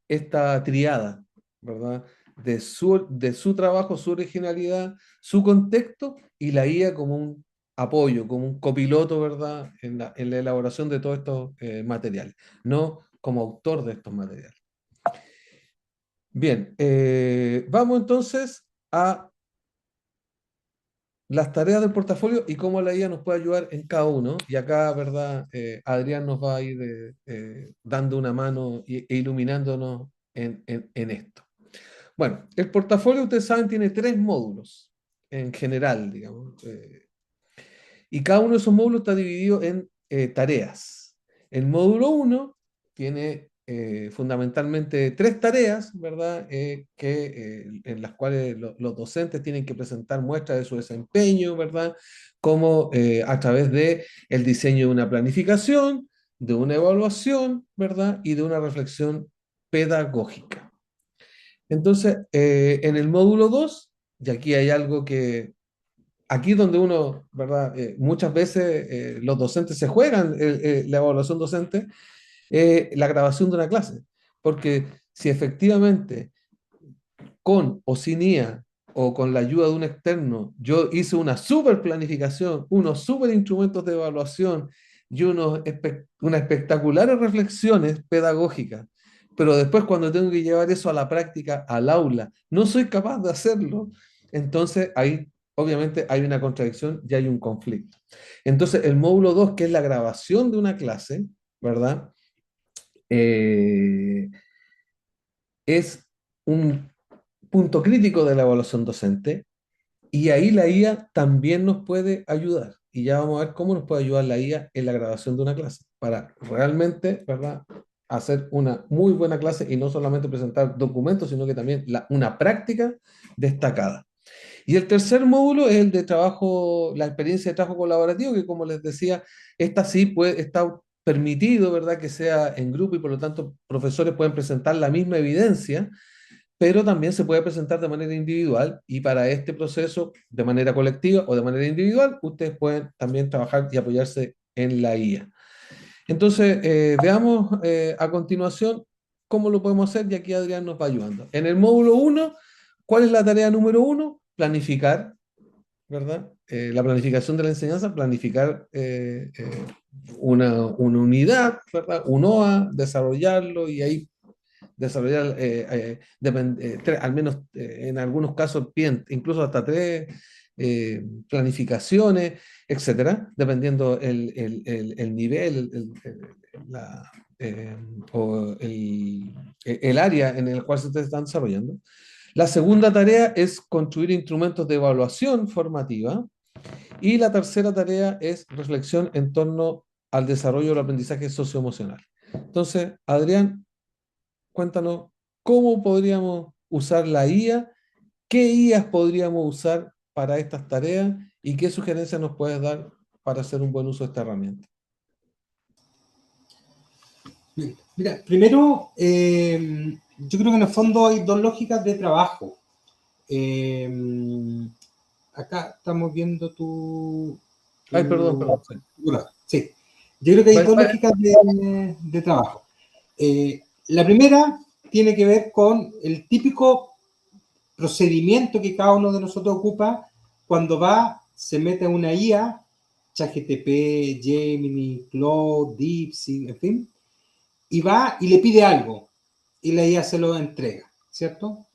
esta triada, ¿verdad? De su trabajo, su originalidad, su contexto y la IA como un apoyo, como un copiloto, ¿verdad? En la elaboración de todos estos materiales, no como autor de estos materiales. Bien, vamos entonces a las tareas del portafolio y cómo la IA nos puede ayudar en cada uno. Y acá, ¿verdad? Adrián nos va a ir dando una mano e iluminándonos en esto. Bueno, el portafolio, ustedes saben, tiene 3 módulos en general, digamos, y cada uno de esos módulos está dividido en tareas. El módulo uno tiene fundamentalmente 3 tareas, ¿verdad? En las cuales los docentes tienen que presentar muestras de su desempeño, ¿verdad? Como a través de el diseño de una planificación, de una evaluación, ¿verdad? Y de una reflexión pedagógica. Entonces, en el módulo 2 y aquí hay algo que, aquí donde uno, ¿verdad? Muchas veces los docentes se juegan la evaluación docente, la grabación de una clase, porque si efectivamente con o sin IA o con la ayuda de un externo, yo hice una super planificación, unos super instrumentos de evaluación y unas espectaculares reflexiones pedagógicas, pero después cuando tengo que llevar eso a la práctica, al aula, no soy capaz de hacerlo, entonces ahí obviamente hay una contradicción y hay un conflicto. Entonces el módulo 2 que es la grabación de una clase, ¿verdad? Eh, es un punto crítico de la evaluación docente y ahí la IA también nos puede ayudar. Y ya vamos a ver cómo nos puede ayudar la IA en la grabación de una clase para realmente, ¿verdad?, hacer una muy buena clase y no solamente presentar documentos, sino que también una práctica destacada. Y el tercer módulo es el de trabajo, la experiencia de trabajo colaborativo, que como les decía, esta sí está permitido, ¿verdad?, que sea en grupo y por lo tanto profesores pueden presentar la misma evidencia, pero también se puede presentar de manera individual y para este proceso, de manera colectiva o de manera individual, ustedes pueden también trabajar y apoyarse en la IA. Entonces, veamos a continuación cómo lo podemos hacer y aquí Adrián nos va ayudando. En el módulo uno, ¿cuál es la tarea número 1? Planificar, ¿verdad? La planificación de la enseñanza, planificar una unidad, ¿verdad? Un OA, desarrollarlo y ahí desarrollar al menos en algunos casos incluso hasta tres planificaciones, etcétera, dependiendo el nivel, la, eh, o el área en el cual se te están desarrollando. La segunda tarea es construir instrumentos de evaluación formativa y la tercera tarea es reflexión en torno al desarrollo del aprendizaje socioemocional. Entonces, Adrián, cuéntanos cómo podríamos usar la IA, qué IAs podríamos usar para estas tareas y qué sugerencias nos puedes dar para hacer un buen uso de esta herramienta. Mira, primero, yo creo que en el fondo hay dos lógicas de trabajo. Eh, Acá estamos viendo Ay, perdón, tu perdón. Sí. sí, yo creo que hay Vale, dos vale. lógicas de trabajo. La primera tiene que ver con el típico procedimiento que cada uno de nosotros ocupa cuando va, se mete a una IA, ChatGPT, Gemini, Claude, DeepSeek, en fin, y va y le pide algo y la IA se lo entrega, ¿cierto?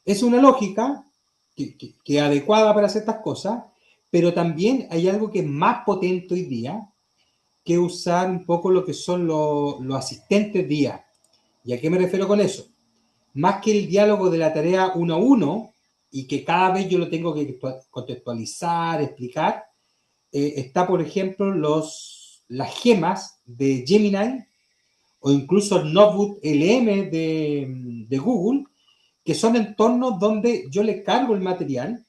Es una lógica que es adecuada para hacer estas cosas, pero también hay algo que es más potente hoy día, que usar un poco lo que son los asistentes de IA. ¿Y a qué me refiero con eso? Más que el diálogo de la tarea uno a uno, y que cada vez yo lo tengo que contextualizar, explicar, está, por ejemplo, las gemas de Gemini o incluso el Notebook LM de Google, que son entornos donde yo le cargo el material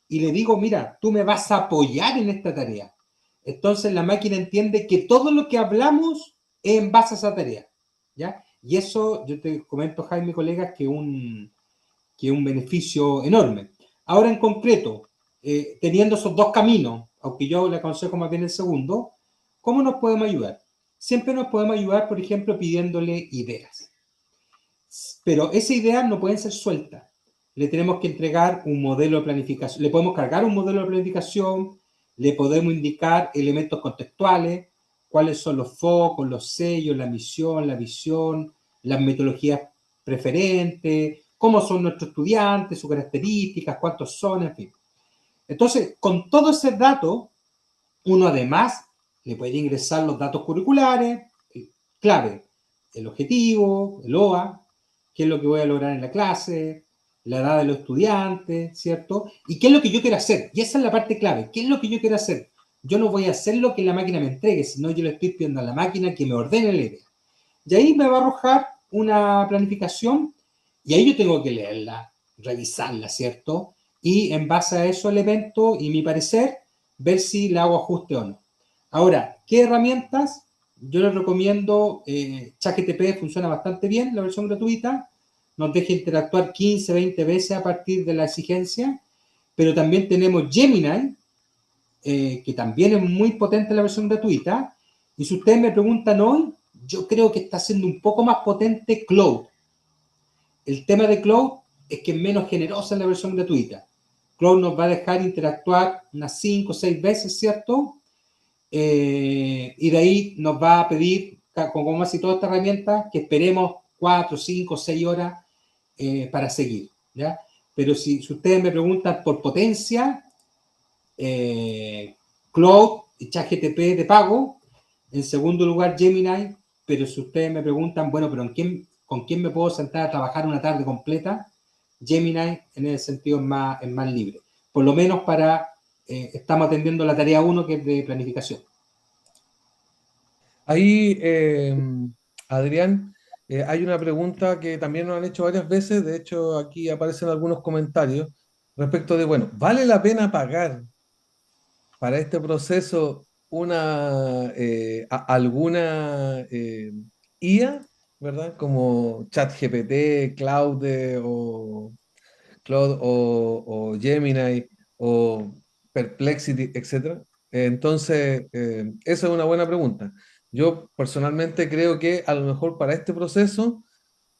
y le digo, mira, tú me vas a apoyar en esta tarea. Entonces la máquina entiende que todo lo que hablamos es en base a esa tarea. ¿Ya? Y eso, yo te comento, Jaime, colegas, que es un beneficio enorme. Ahora, en concreto, teniendo esos dos caminos, aunque yo le aconsejo más bien el segundo, ¿cómo nos podemos ayudar? Siempre nos podemos ayudar, por ejemplo, pidiéndole ideas. Pero esas ideas no pueden ser sueltas. Le tenemos que entregar un modelo de planificación, le podemos cargar un modelo de planificación, le podemos indicar elementos contextuales, cuáles son los focos, los sellos, la misión, la visión, las metodologías preferentes, cómo son nuestros estudiantes, sus características, cuántos son, en fin. Entonces, con todo ese dato, uno además le puede ingresar los datos curriculares, clave, el objetivo, el OA, qué es lo que voy a lograr en la clase, la edad de los estudiantes, ¿cierto? Y qué es lo que yo quiero hacer. Y esa es la parte clave. ¿Qué es lo que yo quiero hacer? Yo no voy a hacer lo que la máquina me entregue, sino yo le estoy pidiendo a la máquina que me ordene la idea. Y ahí me va a arrojar una planificación y ahí yo tengo que leerla, revisarla, ¿cierto? Y en base a esos elementos y mi parecer, ver si le hago ajuste o no. Ahora, ¿qué herramientas? Yo les recomiendo, ChatGPT funciona bastante bien, la versión gratuita, nos deja interactuar 15, 20 veces a partir de la exigencia, pero también tenemos Gemini, que también es muy potente la versión gratuita, y si ustedes me preguntan hoy, yo creo que está siendo un poco más potente Cloud. El tema de Cloud es que es menos generosa en la versión gratuita. Cloud nos va a dejar interactuar unas 5 o 6 veces, ¿cierto? Y de ahí nos va a pedir, como así toda esta herramienta, que esperemos 4, 5, 6 horas para seguir. ¿Ya? Pero si ustedes me preguntan por potencia, Cloud y ChatGPT de pago. En segundo lugar, Gemini. Pero si ustedes me preguntan, bueno, pero ¿con quién me puedo sentar a trabajar una tarde completa? Gemini en ese sentido es más libre. Por lo menos estamos atendiendo la tarea uno que es de planificación. Ahí, Adrián, hay una pregunta que también nos han hecho varias veces, de hecho aquí aparecen algunos comentarios respecto de, bueno, ¿vale la pena pagar para este proceso alguna IA, ¿verdad? Como ChatGPT, Claude o Gemini o Perplexity, etcétera. Entonces, esa es una buena pregunta. Yo personalmente creo que a lo mejor para este proceso,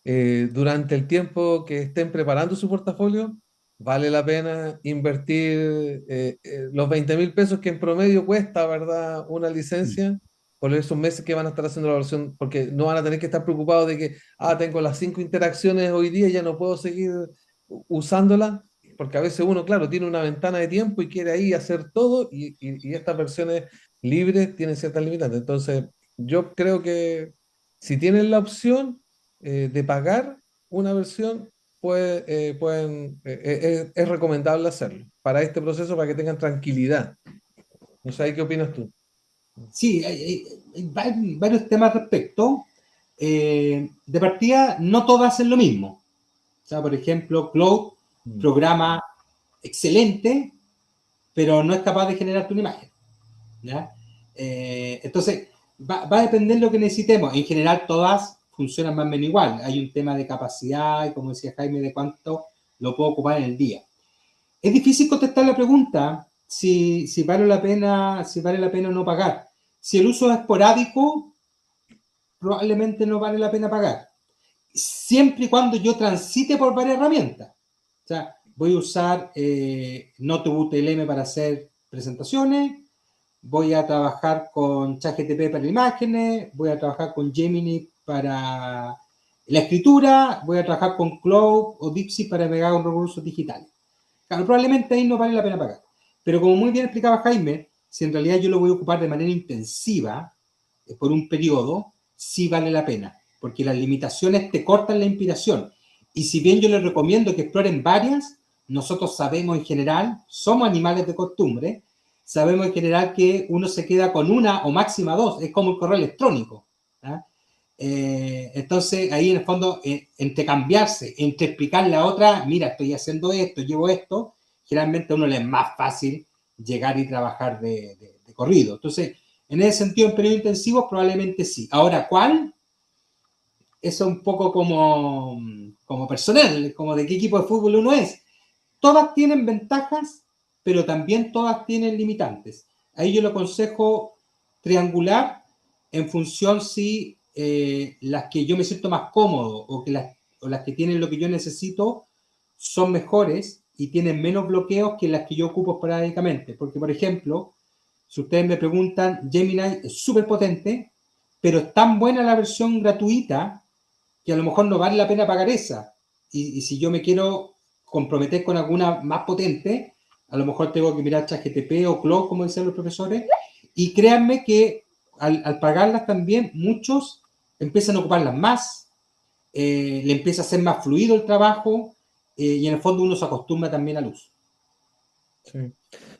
durante el tiempo que estén preparando su portafolio, vale la pena invertir los 20.000 pesos que en promedio cuesta, ¿verdad? Una licencia. por esos meses que van a estar haciendo la evaluación, porque no van a tener que estar preocupados de que, tengo las 5 interacciones hoy día y ya no puedo seguir usándola, porque a veces uno, claro, tiene una ventana de tiempo y quiere ahí hacer todo y estas versiones libres tienen ciertas limitantes. Entonces, yo creo que si tienen la opción de pagar una versión, es recomendable hacerlo para este proceso, para que tengan tranquilidad. No sé, ¿qué opinas tú? Sí, hay varios temas al respecto. De partida, no todas hacen lo mismo. O sea, por ejemplo, Cloud Mm. programa excelente, pero no es capaz de generarte una imagen. ¿Ya? Entonces, va a depender de lo que necesitemos. En general, todas funcionan más o menos igual. Hay un tema de capacidad y, como decía Jaime, de cuánto lo puedo ocupar en el día. Es difícil contestar la pregunta si vale la pena o no pagar. Si el uso es esporádico, probablemente no vale la pena pagar. Siempre y cuando yo transite por varias herramientas. O sea, voy a usar Notebook LM para hacer presentaciones, voy a trabajar con ChatGPT para imágenes, voy a trabajar con Gemini para la escritura, voy a trabajar con Cloud o DeepSeek para navegar con recursos digitales. Claro, probablemente ahí no vale la pena pagar. Pero como muy bien explicaba Jaime, si en realidad yo lo voy a ocupar de manera intensiva por un periodo, sí vale la pena, porque las limitaciones te cortan la inspiración. Y si bien yo les recomiendo que exploren varias, nosotros sabemos en general, somos animales de costumbre, sabemos en general que uno se queda con una o máxima dos, es como el correo electrónico. ¿Ah? Entonces, ahí en el fondo, entre cambiarse, entre explicarle a otra, mira, estoy haciendo esto, llevo esto, generalmente a uno le es más fácil llegar y trabajar de corrido. Entonces, en ese sentido, en periodo intensivo, probablemente sí. Ahora, ¿cuál? Eso es un poco como personal, como de qué equipo de fútbol uno es. Todas tienen ventajas, pero también todas tienen limitantes. Ahí yo le aconsejo triangular en función si las que yo me siento más cómodo o las que tienen lo que yo necesito son mejores y tienen menos bloqueos que las que yo ocupo esporádicamente. Porque, por ejemplo, si ustedes me preguntan, Gemini es súper potente, pero es tan buena la versión gratuita que a lo mejor no vale la pena pagar esa. Y si yo me quiero comprometer con alguna más potente, a lo mejor tengo que mirar ChatGPT o Claude, como decían los profesores, y créanme que al pagarlas también, muchos empiezan a ocuparlas más, le empieza a ser más fluido el trabajo, y en el fondo uno se acostumbra también al uso. Sí.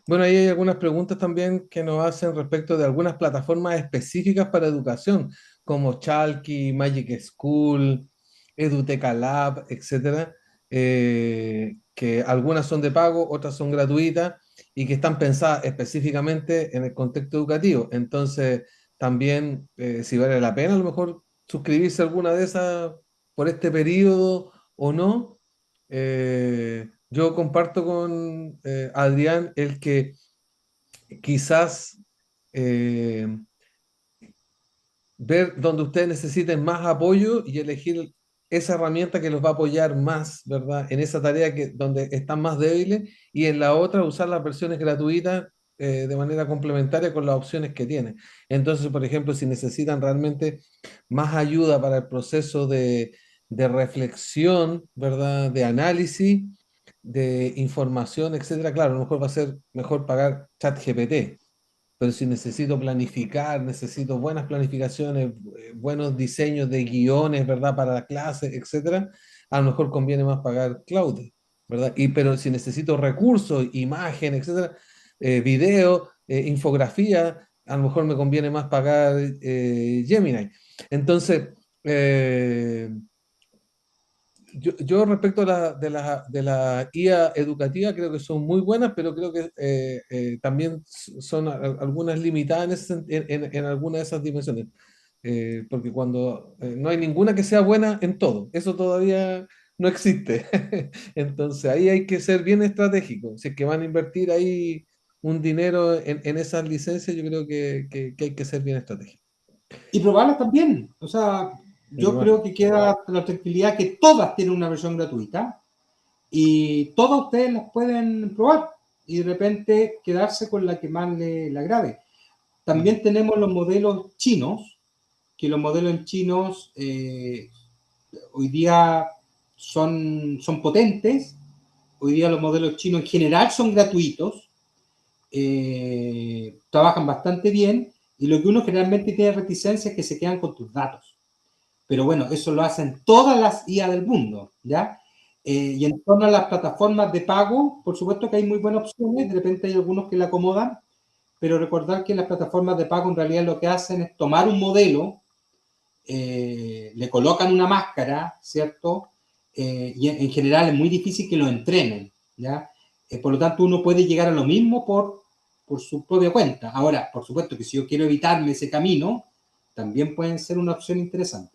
Bueno, ahí hay algunas preguntas también que nos hacen respecto de algunas plataformas específicas para educación, como Chalky, Magic School, Eduteca Lab, etcétera, que algunas son de pago, otras son gratuitas y que están pensadas específicamente en el contexto educativo. Entonces, también, si vale la pena, a lo mejor suscribirse a alguna de esas por este periodo o no. Yo comparto con Adrián el que quizás eh, ver donde ustedes necesiten más apoyo y elegir esa herramienta que los va a apoyar más, ¿verdad? En esa tarea donde están más débiles y en la otra usar las versiones gratuitas de manera complementaria con las opciones que tienen. Entonces, por ejemplo, si necesitan realmente más ayuda para el proceso de reflexión, ¿verdad? De análisis, de información, etcétera, claro, a lo mejor va a ser mejor pagar ChatGPT, pero si necesito planificar, necesito buenas planificaciones, buenos diseños de guiones, ¿verdad? Para la clase, etcétera, a lo mejor conviene más pagar Claude, ¿verdad? Pero si necesito recursos, imagen, etcétera, video, infografía, a lo mejor me conviene más pagar Gemini. Entonces, eh, yo respecto a de la IA educativa, creo que son muy buenas, pero creo que también son algunas limitadas en algunas de esas dimensiones. Porque cuando no hay ninguna que sea buena en todo, eso todavía no existe. Entonces ahí hay que ser bien estratégico. Si es que van a invertir ahí un dinero en esas licencias, yo creo que hay que ser bien estratégico. Y probarlas también. O sea, Y yo probar. creo que queda la tranquilidad que todas tienen una versión gratuita y todas ustedes las pueden probar y de repente quedarse con la que más le agrade. También tenemos los modelos chinos, que los modelos chinos hoy día son potentes. Hoy día los modelos chinos en general son gratuitos, trabajan bastante bien, y lo que uno generalmente tiene reticencia es que se quedan con tus datos. Pero bueno, eso lo hacen todas las IA del mundo, ¿ya? Y en torno a las plataformas de pago, por supuesto que hay muy buenas opciones, de repente hay algunos que la acomodan, pero recordar que las plataformas de pago en realidad lo que hacen es tomar un modelo, le colocan una máscara, ¿cierto? Y en general es muy difícil que lo entrenen, ¿ya? Por lo tanto, uno puede llegar a lo mismo por su propia cuenta. Ahora, por supuesto que si yo quiero evitarme ese camino, también pueden ser una opción interesante.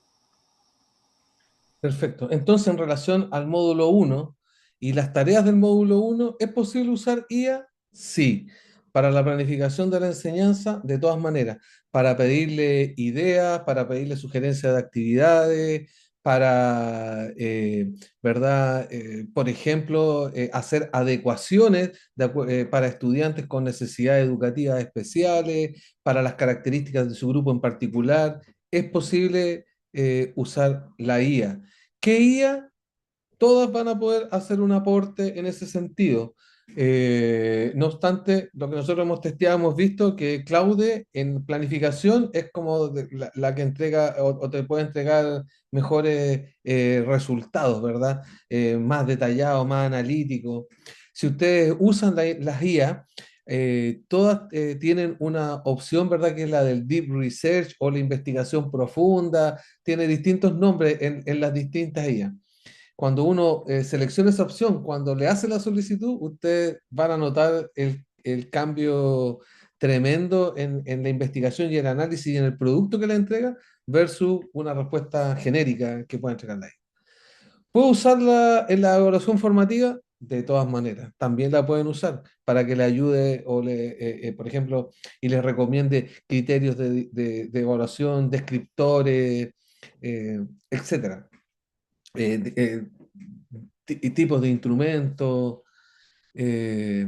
Perfecto. Entonces, en relación al módulo uno y las tareas del módulo uno, ¿es posible usar IA? Sí. Para la planificación de la enseñanza, de todas maneras, para pedirle ideas, para pedirle sugerencias de actividades, para, ¿verdad? Por ejemplo, hacer adecuaciones para estudiantes con necesidades educativas especiales, para las características de su grupo en particular. Es posible usar la IA. ¿Qué IA? Todas van a poder hacer un aporte en ese sentido. No obstante, lo que nosotros hemos testeado, hemos visto que Claude en planificación es como la que entrega o te puede entregar mejores resultados, ¿verdad? Más detallados, más analíticos. Si ustedes usan las IA, todas tienen una opción, ¿verdad? Que es la del Deep Research o la investigación profunda. Tiene distintos nombres en las distintas IA. Cuando uno selecciona esa opción, cuando le hace la solicitud, ustedes van a notar el cambio tremendo en la investigación y el análisis y en el producto que le entrega versus una respuesta genérica que puede entregarle ahí. ¿Puedo usarla en la evaluación formativa? De todas maneras, también la pueden usar para que le ayude o por ejemplo, y les recomiende criterios de evaluación, descriptores, etcétera. Eh, eh, Tipos de instrumentos, eh,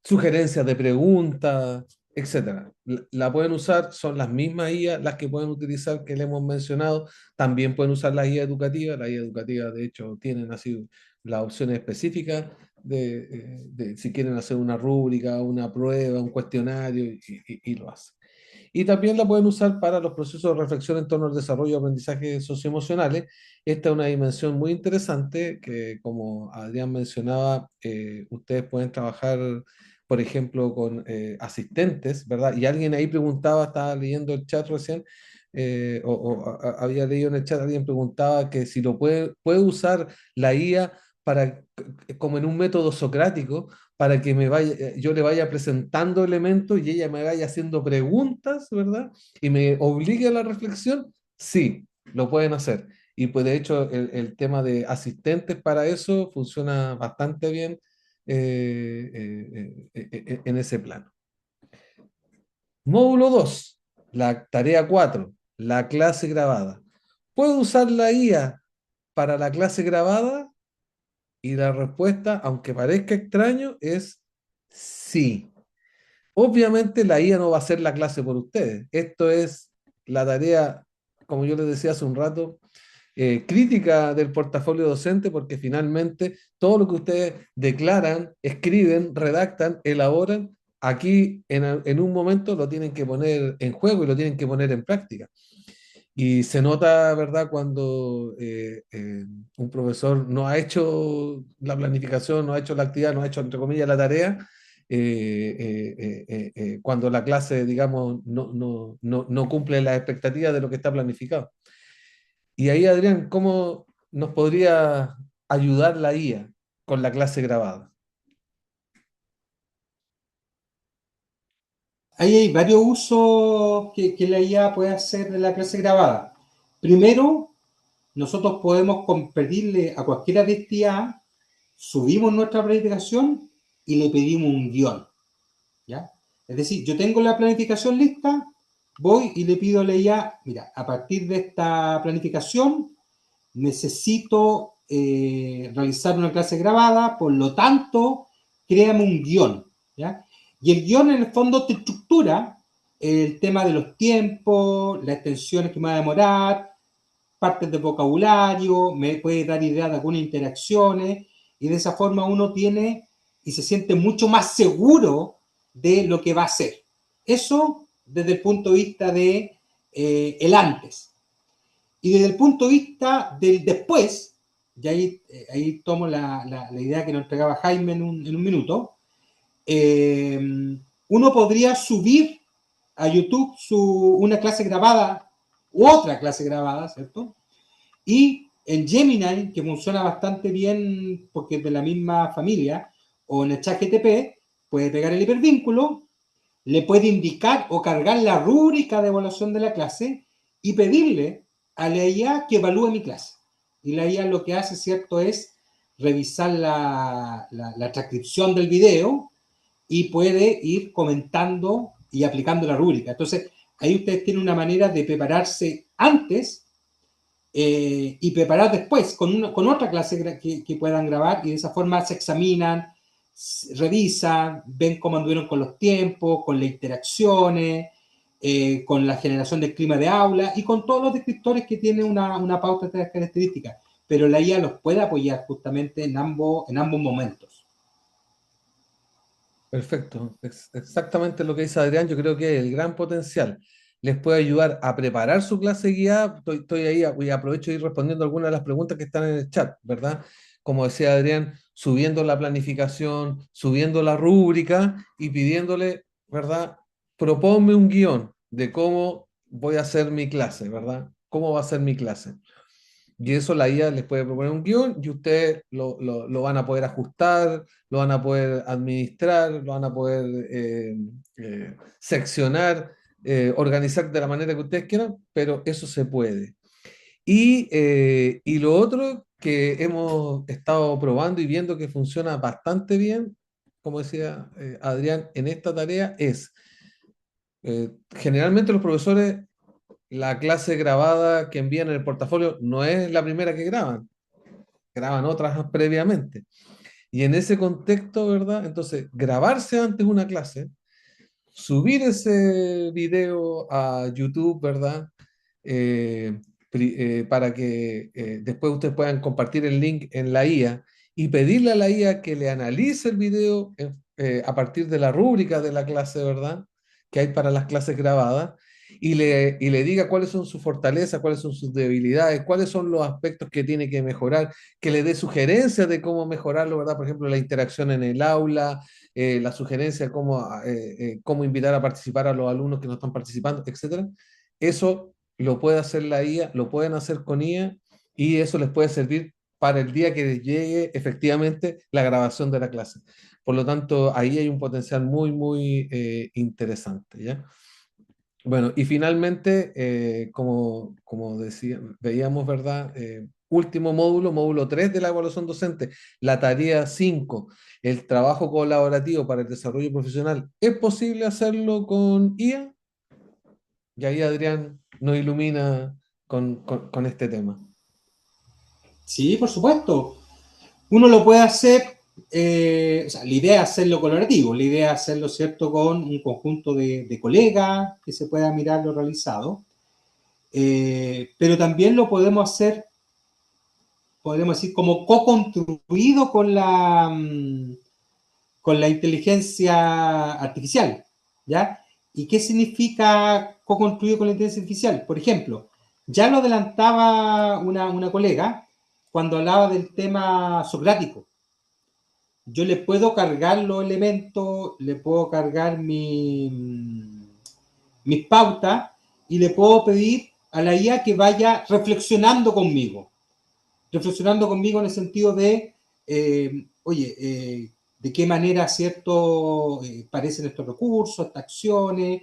sugerencias de preguntas, etcétera. La pueden usar, son las mismas IA las que pueden utilizar que le hemos mencionado. También pueden usar la IA educativa. La IA educativa, de hecho, tienen así las opciones específicas de si quieren hacer una rúbrica, una prueba, un cuestionario y lo hacen. Y también la pueden usar para los procesos de reflexión en torno al desarrollo y aprendizaje socioemocionales. Esta es una dimensión muy interesante que, como Adrián mencionaba, ustedes pueden trabajar, por ejemplo, con asistentes, ¿verdad? Y alguien ahí preguntaba, estaba leyendo el chat recién, había leído en el chat, alguien preguntaba que si lo puede usar la IA para, como en un método socrático, para que yo le vaya presentando elementos y ella me vaya haciendo preguntas, ¿verdad? Y me obligue a la reflexión, sí, lo pueden hacer. Y pues de hecho el tema de asistentes para eso funciona bastante bien en ese plano. Módulo 2, la tarea 4, la clase grabada. ¿Puedo usar la IA para la clase grabada? Y la respuesta, aunque parezca extraño, es sí. Obviamente la IA no va a hacer la clase por ustedes. Esto es la tarea, como yo les decía hace un rato, crítica del portafolio docente, porque finalmente todo lo que ustedes declaran, escriben, redactan, elaboran, aquí en un momento lo tienen que poner en juego y lo tienen que poner en práctica. Y se nota, ¿verdad?, cuando un profesor no ha hecho la planificación, no ha hecho la actividad, no ha hecho, entre comillas, la tarea, cuando la clase, digamos, no cumple las expectativas de lo que está planificado. Y ahí, Adrián, ¿cómo nos podría ayudar la IA con la clase grabada? Ahí hay varios usos que la IA puede hacer de la clase grabada. Primero, nosotros podemos pedirle a cualquiera de estas IA, subimos nuestra planificación y le pedimos un guión, ¿ya? Es decir, yo tengo la planificación lista, voy y le pido a la IA, mira, a partir de esta planificación necesito realizar una clase grabada, por lo tanto, créame un guión, ¿ya? Y el guión en el fondo te estructura el tema de los tiempos, las extensiones que me va a demorar, partes de vocabulario, me puede dar ideas de algunas interacciones, y de esa forma uno tiene y se siente mucho más seguro de lo que va a hacer. Eso desde el punto de vista de el antes. Y desde el punto de vista del después, y ahí tomo la idea que nos entregaba Jaime en un minuto, uno podría subir a YouTube una clase grabada u otra clase grabada, ¿cierto? Y en Gemini, que funciona bastante bien porque es de la misma familia, o en el chat GTP, puede pegar el hipervínculo, le puede indicar o cargar la rúbrica de evaluación de la clase y pedirle a la IA que evalúe mi clase. Y la IA lo que hace, ¿cierto?, es revisar la transcripción del video y puede ir comentando y aplicando la rúbrica. Entonces, ahí ustedes tienen una manera de prepararse antes y preparar después con otra clase que puedan grabar, y de esa forma se examinan, revisan, ven cómo anduvieron con los tiempos, con las interacciones, con la generación del clima de aula y con todos los descriptores que tiene una pauta de estas características. Pero la IA los puede apoyar justamente en ambos momentos. Perfecto, exactamente lo que dice Adrián, yo creo que el gran potencial les puede ayudar a preparar su clase guiada. Estoy ahí y aprovecho de ir respondiendo algunas de las preguntas que están en el chat, ¿verdad? Como decía Adrián, subiendo la planificación, subiendo la rúbrica y pidiéndole, ¿verdad? Proponme un guión de cómo voy a hacer mi clase, ¿verdad? ¿Cómo va a ser mi clase? Y eso la IA les puede proponer un guión y ustedes lo van a poder ajustar, lo van a poder administrar, lo van a poder seccionar, organizar de la manera que ustedes quieran, pero eso se puede. Y lo otro que hemos estado probando y viendo que funciona bastante bien, como decía Adrián, en esta tarea es, generalmente los profesores, la clase grabada que envían en el portafolio no es la primera que graban otras previamente. Y en ese contexto, ¿verdad? Entonces, grabarse antes una clase, subir ese video a YouTube, ¿verdad? Eh, para que después ustedes puedan compartir el link en la IA y pedirle a la IA que le analice el video a partir de la rúbrica de la clase, ¿verdad? Que hay para las clases grabadas y le diga cuáles son sus fortalezas, cuáles son sus debilidades, cuáles son los aspectos que tiene que mejorar, que le dé sugerencias de cómo mejorarlo, ¿verdad? Por ejemplo, la interacción en el aula, la sugerencia de cómo invitar a participar a los alumnos que no están participando, etcétera. Eso lo puede hacer la IA, lo pueden hacer con IA y eso les puede servir para el día que les llegue efectivamente la grabación de la clase. Por lo tanto, ahí hay un potencial muy, muy interesante, ¿ya? Bueno, y finalmente, como decía, veíamos, ¿verdad? Último módulo, módulo 3 de la evaluación docente, la tarea 5, el trabajo colaborativo para el desarrollo profesional. ¿Es posible hacerlo con IA? Y ahí Adrián nos ilumina con este tema. Sí, por supuesto. Uno lo puede hacer, o sea, la idea es hacerlo colaborativo, la idea es hacerlo, ¿cierto?, con un conjunto de colegas que se pueda mirar lo realizado, pero también lo podemos hacer, podemos decir, como co-construido con la inteligencia artificial, ¿ya? ¿Y qué significa co-construido con la inteligencia artificial? Por ejemplo, ya lo adelantaba una colega cuando hablaba del tema socrático. Yo le puedo cargar los elementos, le puedo cargar mis pautas y le puedo pedir a la IA que vaya reflexionando conmigo en el sentido de, oye, de qué manera, ¿cierto?, parecen estos recursos, estas acciones.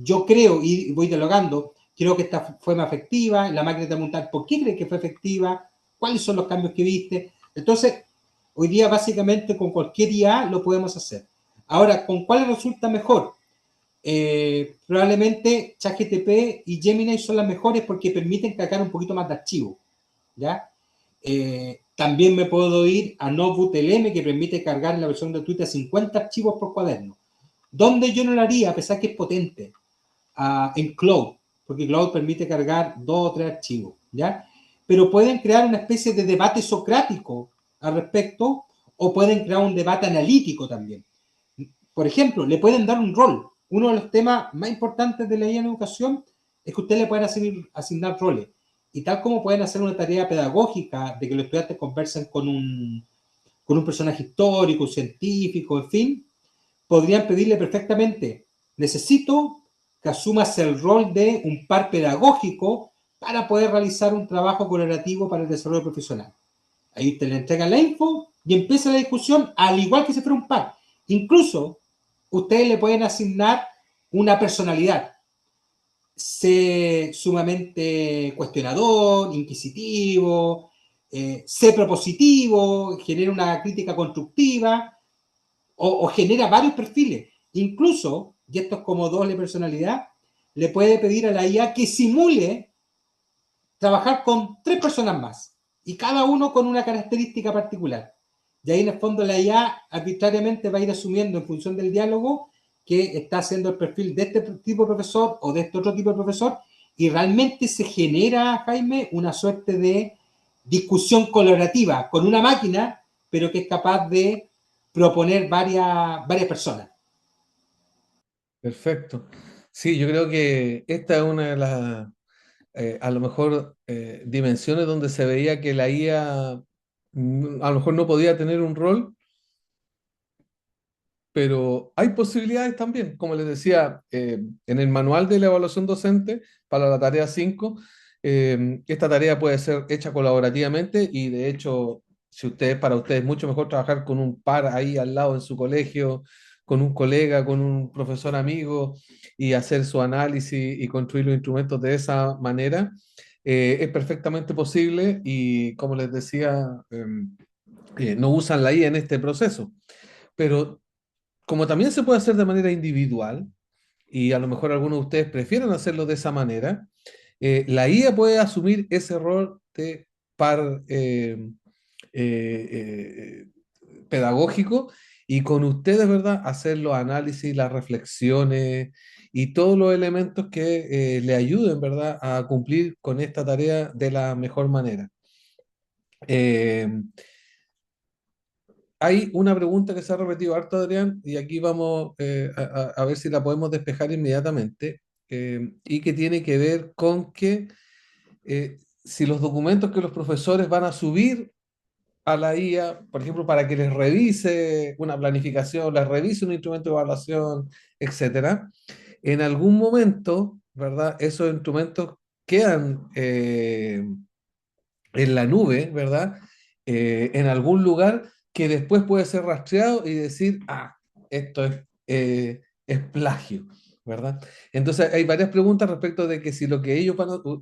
Yo creo, y voy dialogando, creo que esta fue más efectiva, la máquina te va a preguntar, ¿por qué crees que fue efectiva? ¿Cuáles son los cambios que viste? Entonces, hoy día básicamente con cualquier IA lo podemos hacer. Ahora, ¿con cuál resulta mejor? Probablemente ChatGPT y Gemini son las mejores porque permiten cargar un poquito más de archivos, ¿ya? También me puedo ir a NotebookLM, que permite cargar en la versión gratuita 50 archivos por cuaderno. Donde yo no lo haría, a pesar que es potente, en Cloud, porque Cloud permite cargar 2 o 3 archivos, ¿ya? Pero pueden crear una especie de debate socrático al respecto, o pueden crear un debate analítico también. Por ejemplo, le pueden dar un rol. Uno de los temas más importantes de la IA en educación es que ustedes le pueden asignar roles. Y tal como pueden hacer una tarea pedagógica de que los estudiantes conversen con un personaje histórico, un científico, en fin, podrían pedirle perfectamente, necesito que asumas el rol de un par pedagógico para poder realizar un trabajo colaborativo para el desarrollo profesional. Ahí te le entregan la info y empieza la discusión al igual que si fuera un par. Incluso ustedes le pueden asignar una personalidad. Sé sumamente cuestionador, inquisitivo, sé propositivo, genera una crítica constructiva, o genera varios perfiles. Incluso, y esto es como doble personalidad, le puede pedir a la IA que simule trabajar con 3 personas más, y cada uno con una característica particular. Y ahí en el fondo la IA arbitrariamente va a ir asumiendo en función del diálogo que está haciendo el perfil de este tipo de profesor o de este otro tipo de profesor, y realmente se genera, Jaime, una suerte de discusión colaborativa con una máquina, pero que es capaz de proponer varias personas. Perfecto. Sí, yo creo que esta es una de las, a lo mejor, dimensiones donde se veía que la IA a lo mejor no podía tener un rol, pero hay posibilidades también. Como les decía, en el manual de la evaluación docente para la tarea 5, esta tarea puede ser hecha colaborativamente y de hecho, si ustedes, para ustedes es mucho mejor trabajar con un par ahí al lado en su colegio, con un colega, con un profesor amigo y hacer su análisis y construir los instrumentos de esa manera, es perfectamente posible y como les decía, no usan la IA en este proceso. Pero como también se puede hacer de manera individual, y a lo mejor algunos de ustedes prefieren hacerlo de esa manera, la IA puede asumir ese rol de par pedagógico y con ustedes, ¿verdad?, hacer los análisis, las reflexiones y todos los elementos que le ayuden, ¿verdad?, a cumplir con esta tarea de la mejor manera. Eh, Hay una pregunta que se ha repetido harto, Adrián, y aquí vamos a ver si la podemos despejar inmediatamente, y que tiene que ver con que si los documentos que los profesores van a subir a la IA, por ejemplo, para que les revise una planificación, les revise un instrumento de evaluación, etcétera, en algún momento, ¿verdad? Esos instrumentos quedan en la nube, ¿verdad? En algún lugar que después puede ser rastreado y decir, esto es plagio, ¿verdad? Entonces hay varias preguntas respecto de que si lo que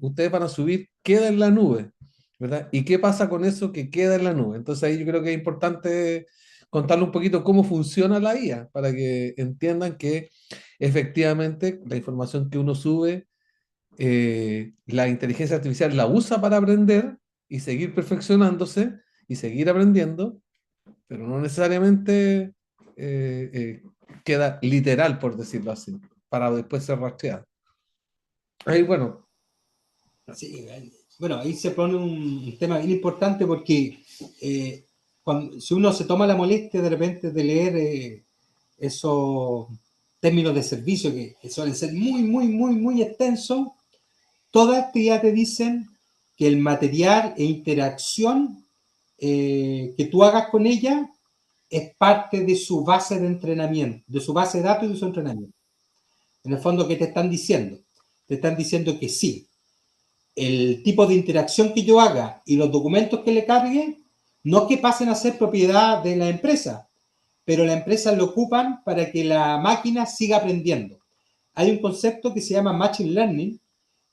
ustedes van a subir queda en la nube, ¿verdad? ¿Y qué pasa con eso que queda en la nube? Entonces ahí yo creo que es importante contarle un poquito cómo funciona la IA para que entiendan que efectivamente la información que uno sube, la inteligencia artificial la usa para aprender y seguir perfeccionándose y seguir aprendiendo, pero no necesariamente eh, queda literal, por decirlo así, para después ser rastreada. Ahí, bueno, Sí, bueno, ahí se pone un tema bien importante porque si uno se toma la molestia de repente de leer esos términos de servicio que suelen ser muy, muy, muy, muy extensos, todas ya te dicen que el material e interacción que tú hagas con ella es parte de su base de entrenamiento, de su base de datos y de su entrenamiento. En el fondo, ¿qué te están diciendo? Te están diciendo que sí, el tipo de interacción que yo haga y los documentos que le cargue, no es que pasen a ser propiedad de la empresa, pero la empresa lo ocupan para que la máquina siga aprendiendo. Hay un concepto que se llama Machine Learning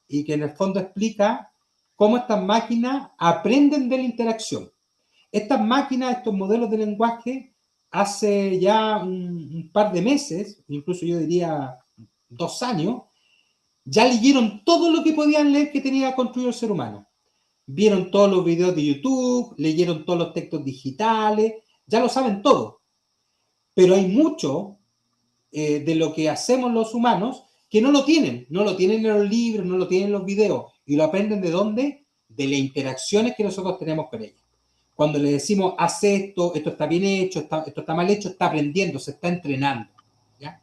y que en el fondo explica cómo estas máquinas aprenden de la interacción. Estas máquinas, estos modelos de lenguaje, hace ya un par de meses, incluso yo diría 2 años, ya leyeron todo lo que podían leer que tenía construido el ser humano. Vieron todos los videos de YouTube, leyeron todos los textos digitales, ya lo saben todo. Pero hay mucho de lo que hacemos los humanos, que no lo tienen en los libros, no lo tienen en los videos, y lo aprenden ¿de dónde? De las interacciones que nosotros tenemos con ellos. Cuando le decimos, haz esto, esto está bien hecho, esto está mal hecho, está aprendiendo, se está entrenando. ¿Ya?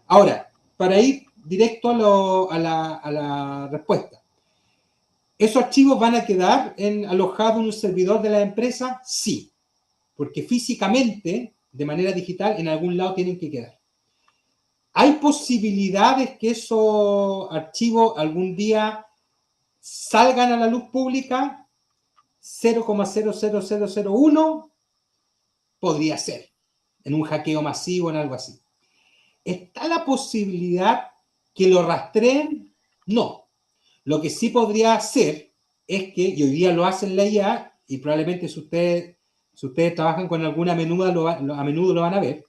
Ahora, para ir directo a la respuesta, ¿esos archivos van a quedar alojados en un servidor de la empresa? Sí, porque físicamente, de manera digital, en algún lado tienen que quedar. ¿Hay posibilidades que esos archivos algún día salgan a la luz pública? 0,00001 podría ser, en un hackeo masivo, en algo así. ¿Está la posibilidad que lo rastreen? No. Lo que sí podría hacer es que, y hoy día lo hacen la IA, y probablemente si ustedes trabajan con alguna menuda, a menudo lo van a ver.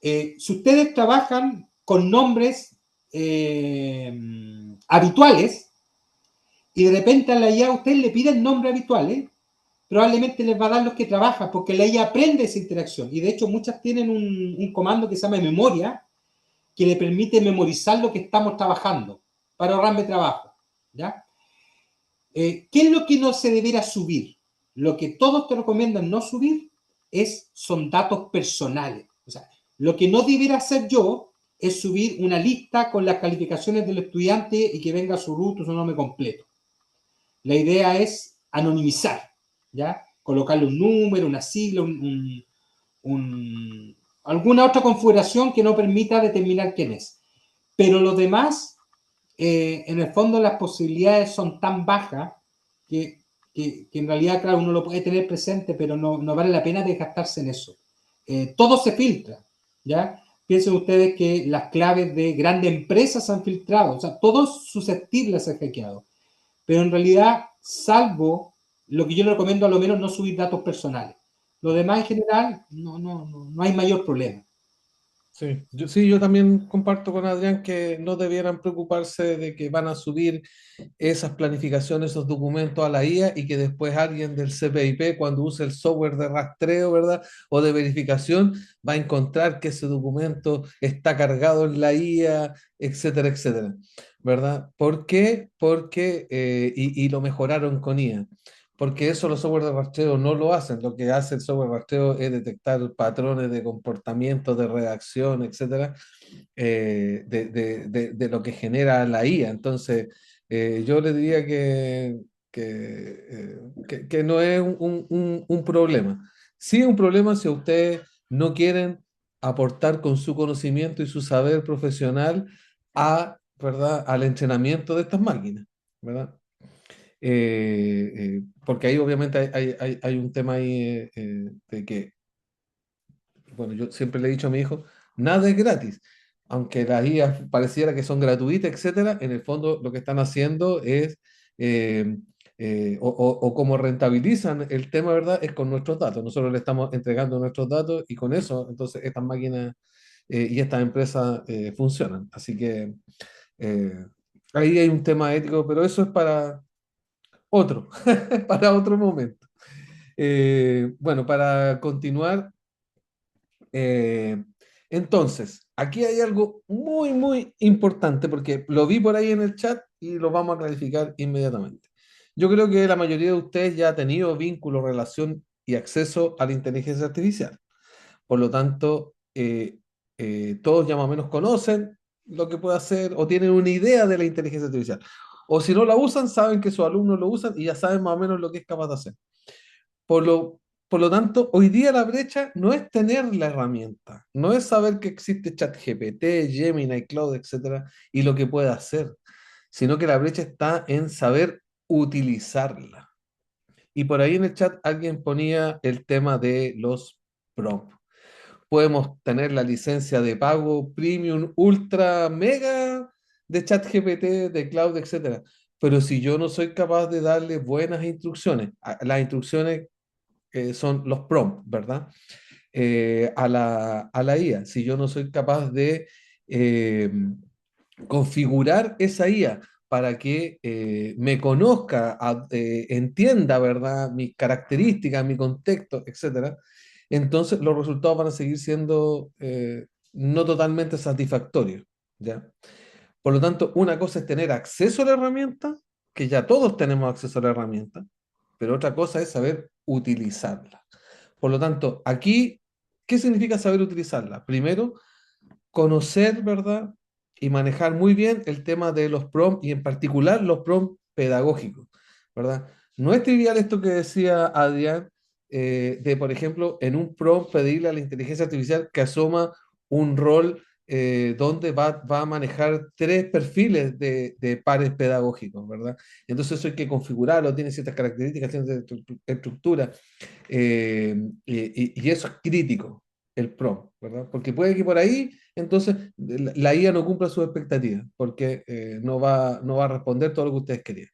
Si ustedes trabajan con nombres habituales y de repente a la IA ustedes le piden nombres habituales, probablemente les va a dar los que trabajan, porque la IA aprende esa interacción. Y de hecho muchas tienen un comando que se llama memoria, que le permite memorizar lo que estamos trabajando para ahorrarme trabajo. ¿Ya? ¿Qué es lo que no se deberá subir? Lo que todos te recomiendan no subir son datos personales. O sea, lo que no debiera hacer yo es subir una lista con las calificaciones del estudiante y que venga su root o su nombre completo. La idea es anonimizar, ¿ya? Colocarle un número, una sigla, alguna otra configuración que no permita determinar quién es. Pero los demás, en el fondo las posibilidades son tan bajas que en realidad, claro, uno lo puede tener presente, pero no vale la pena desgastarse en eso. Todo se filtra, ¿ya? Piensen ustedes que las claves de grandes empresas se han filtrado, o sea, todo es susceptible a ser hackeado. Pero en realidad, salvo lo que yo le recomiendo a lo menos no subir datos personales. Lo demás en general, no hay mayor problema. Sí, yo también comparto con Adrián que no debieran preocuparse de que van a subir esas planificaciones, esos documentos a la IA y que después alguien del CPIP, cuando use el software de rastreo, ¿verdad? O de verificación, va a encontrar que ese documento está cargado en la IA, etcétera, etcétera, ¿verdad? ¿Por qué? Porque, y lo mejoraron con IA. Porque eso los software de rastreo no lo hacen. Lo que hace el software de rastreo es detectar patrones de comportamiento, de redacción, etcétera, de lo que genera la IA. Entonces, yo le diría que no es un problema. Sí es un problema si ustedes no quieren aportar con su conocimiento y su saber profesional ¿verdad? Al entrenamiento de estas máquinas, ¿verdad? Porque ahí obviamente hay un tema ahí de que, bueno, yo siempre le he dicho a mi hijo, nada es gratis. Aunque las IA pareciera que son gratuitas, etcétera, en el fondo lo que están haciendo es, eh, o cómo rentabilizan el tema, ¿verdad? Es con nuestros datos. Nosotros le estamos entregando nuestros datos y con eso, entonces, estas máquinas y estas empresas funcionan. Así que eh, ahí hay un tema ético, pero eso es para otro, para otro momento. Bueno, para continuar, eh, entonces, aquí hay algo muy, muy importante porque lo vi por ahí en el chat y lo vamos a clarificar inmediatamente. Yo creo que la mayoría de ustedes ya ha tenido vínculo, relación y acceso a la inteligencia artificial. Por lo tanto, todos ya más o menos conocen lo que puede hacer o tienen una idea de la inteligencia artificial. O si no la usan, saben que sus alumnos lo usan y ya saben más o menos lo que es capaz de hacer. Por lo, por lo tanto, hoy día la brecha no es tener la herramienta, no es saber que existe ChatGPT, Gemini, Cloud, etcétera, y lo que puede hacer, sino que la brecha está en saber utilizarla. Y por ahí en el chat alguien ponía el tema de los prompts. Podemos tener la licencia de pago premium, ultra, mega de ChatGPT, de Cloud, etcétera. Pero si yo no soy capaz de darle buenas instrucciones, las instrucciones son los prompts, ¿verdad? A la IA. Si yo no soy capaz de eh, configurar esa IA para que me conozca, entienda, ¿verdad? Mis características, mi contexto, etcétera, entonces los resultados van a seguir siendo no totalmente satisfactorio, ¿ya? Por lo tanto, una cosa es tener acceso a la herramienta, que ya todos tenemos acceso a la herramienta, pero otra cosa es saber utilizarla. Por lo tanto, aquí, ¿qué significa saber utilizarla? Primero, conocer, ¿verdad? Y manejar muy bien el tema de los prompts y en particular los prompts pedagógicos, ¿verdad? No es trivial esto que decía Adrián, de, por ejemplo, en un prompt pedirle a la inteligencia artificial que asuma un rol donde va a manejar tres perfiles de pares pedagógicos, ¿verdad? Entonces eso hay que configurarlo, tiene ciertas características, tiene cierta estructura, y eso es crítico, el prompt, ¿verdad? Porque puede que por ahí, entonces, la IA no cumpla sus expectativas, porque no va a responder todo lo que ustedes querían.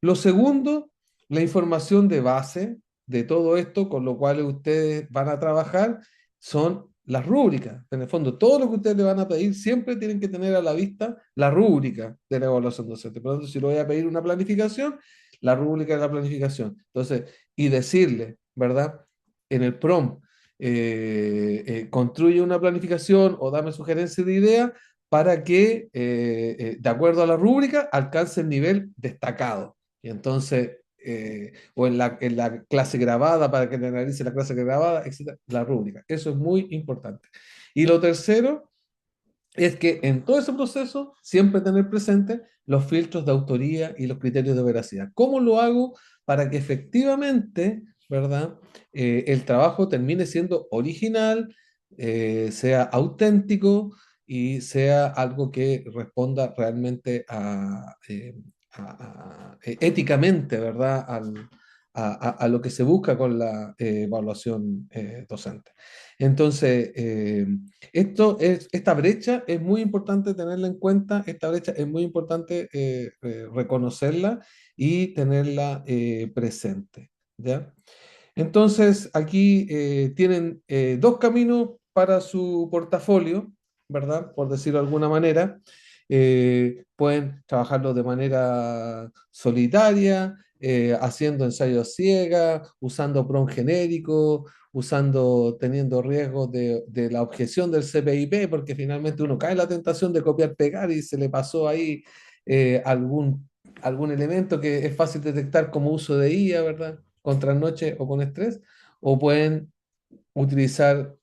Lo segundo, la información de base de todo esto, con lo cual ustedes van a trabajar, son las rúbricas. En el fondo, todo lo que ustedes le van a pedir siempre tienen que tener a la vista la rúbrica de la evaluación docente. Por lo tanto, si le voy a pedir una planificación, la rúbrica de la planificación. Entonces, y decirle, ¿verdad? En el prompt, construye una planificación o dame sugerencias de idea para que, de acuerdo a la rúbrica, alcance el nivel destacado. Y entonces, o en la clase grabada, para que le analice la clase grabada, etcétera, la rúbrica. Eso es muy importante. Y lo tercero es que en todo ese proceso siempre tener presente los filtros de autoría y los criterios de veracidad. ¿Cómo lo hago para que efectivamente, ¿verdad? El trabajo termine siendo original, sea auténtico y sea algo que responda realmente éticamente, ¿verdad? A lo que se busca con la evaluación docente. Entonces, esta brecha es muy importante tenerla en cuenta, esta brecha es muy importante reconocerla y tenerla presente, ¿ya? Entonces, aquí tienen dos caminos para su portafolio, ¿verdad? Por decirlo de alguna manera. Pueden trabajarlo de manera solitaria, haciendo ensayos ciegas, usando prompt genérico, teniendo riesgos de la objeción del CPIP, porque finalmente uno cae en la tentación de copiar, pegar y se le pasó ahí algún elemento que es fácil detectar como uso de IA, ¿verdad? Con trasnoche o con estrés, o pueden utilizar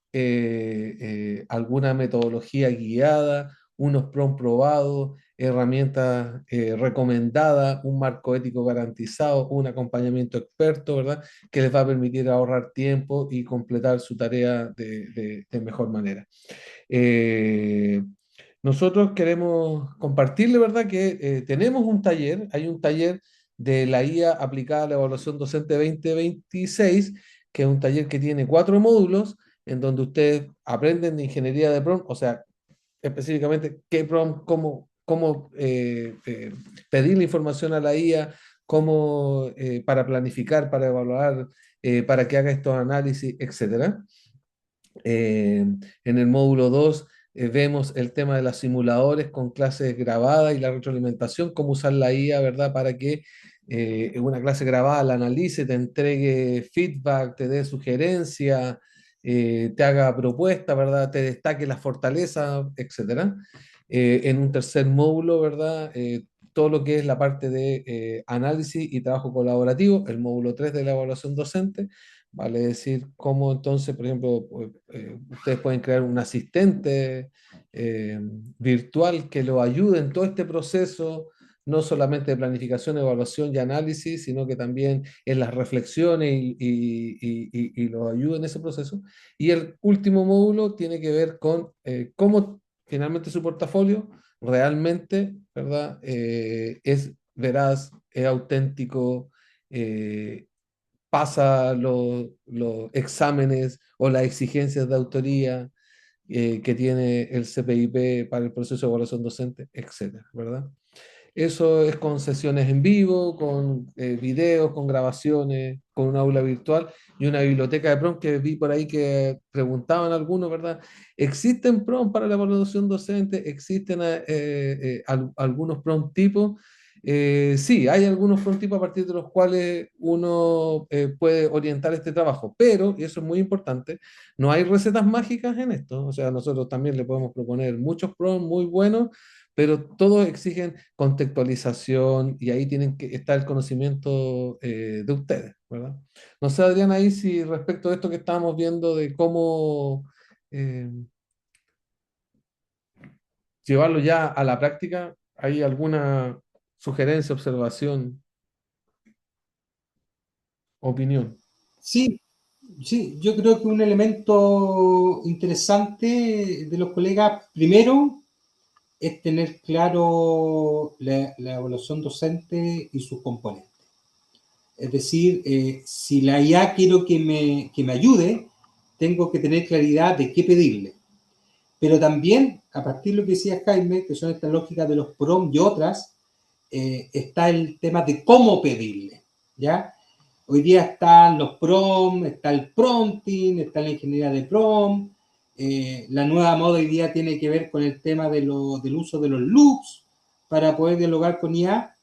alguna metodología guiada, unos prompts probados, herramientas recomendadas, un marco ético garantizado, un acompañamiento experto, ¿verdad? Que les va a permitir ahorrar tiempo y completar su tarea de mejor manera. Eh, Nosotros queremos compartirle, ¿verdad? Que tenemos un taller, hay un taller de la IA aplicada a la evaluación docente 2026, que es un taller que tiene 4 módulos, en donde ustedes aprenden de ingeniería de prompt, o sea, específicamente qué prompt, cómo pedir la información a la IA, cómo para planificar, para evaluar, para que haga estos análisis, etcétera. En el módulo 2 vemos el tema de los simuladores con clases grabadas y la retroalimentación, cómo usar la IA, ¿verdad? Para que en una clase grabada la analice, te entregue feedback, te dé sugerencia, te haga propuesta, ¿verdad? Te destaque las fortalezas, etcétera. En un tercer módulo, ¿verdad? Todo lo que es la parte de análisis y trabajo colaborativo, el módulo 3 de la evaluación docente, vale decir cómo entonces, por ejemplo, pues, ustedes pueden crear un asistente eh, virtual que lo ayude en todo este proceso, no solamente de planificación, evaluación y análisis, sino que también en las reflexiones y lo ayude en ese proceso. Y el último módulo tiene que ver con cómo finalmente su portafolio realmente, ¿verdad? Es veraz, es auténtico, pasa los exámenes o las exigencias de autoría que tiene el CPIP para el proceso de evaluación docente, etcétera, ¿verdad? Eso es con sesiones en vivo, con videos, con grabaciones, con un aula virtual y una biblioteca de prompt que vi por ahí que preguntaban algunos, ¿verdad? ¿Existen prompt para la evaluación docente? ¿Existen algunos prompt tipos? Sí, hay algunos frontipos a partir de los cuales uno puede orientar este trabajo, pero, y eso es muy importante, no hay recetas mágicas en esto. O sea, nosotros también le podemos proponer muchos prompts muy buenos, pero todos exigen contextualización y ahí tienen que estar el conocimiento de ustedes, ¿verdad? No sé, Adrián, ahí si respecto a esto que estábamos viendo de cómo eh, llevarlo ya a la práctica, ¿hay alguna sugerencia, observación, opinión? Sí, sí, yo creo que un elemento interesante de los colegas, primero, es tener claro la evaluación docente y sus componentes. Es decir, si la IA quiero que me ayude, tengo que tener claridad de qué pedirle. Pero también, a partir de lo que decía Jaime, que son estas lógicas de los PROM y otras, está el tema de cómo pedirle, ¿ya? Hoy día están los PROM, está el prompting, está la ingeniería de PROM, la nueva moda hoy día tiene que ver con el tema del uso de los loops para poder dialogar con IA,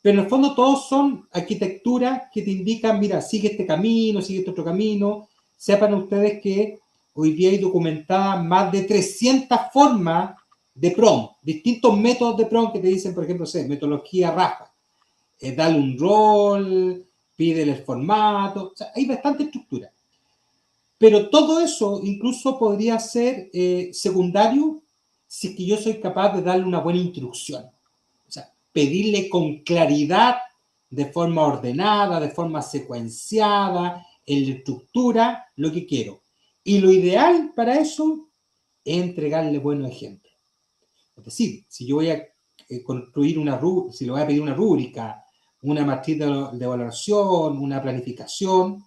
pero en el fondo todos son arquitecturas que te indican, mira, sigue este camino, sigue este otro camino. Sepan ustedes que hoy día hay documentadas más de 300 formas de PROM, distintos métodos de PROM que te dicen, por ejemplo, metodología RAFA, dale un rol, pídele el formato, o sea, hay bastante estructura. Pero todo eso incluso podría ser secundario si es que yo soy capaz de darle una buena instrucción. O sea, pedirle con claridad, de forma ordenada, de forma secuenciada, en la estructura, lo que quiero. Y lo ideal para eso es entregarle buenos ejemplos. Es decir, si yo voy a construir una rúbrica, si le voy a pedir una rúbrica, una matriz de evaluación, una planificación,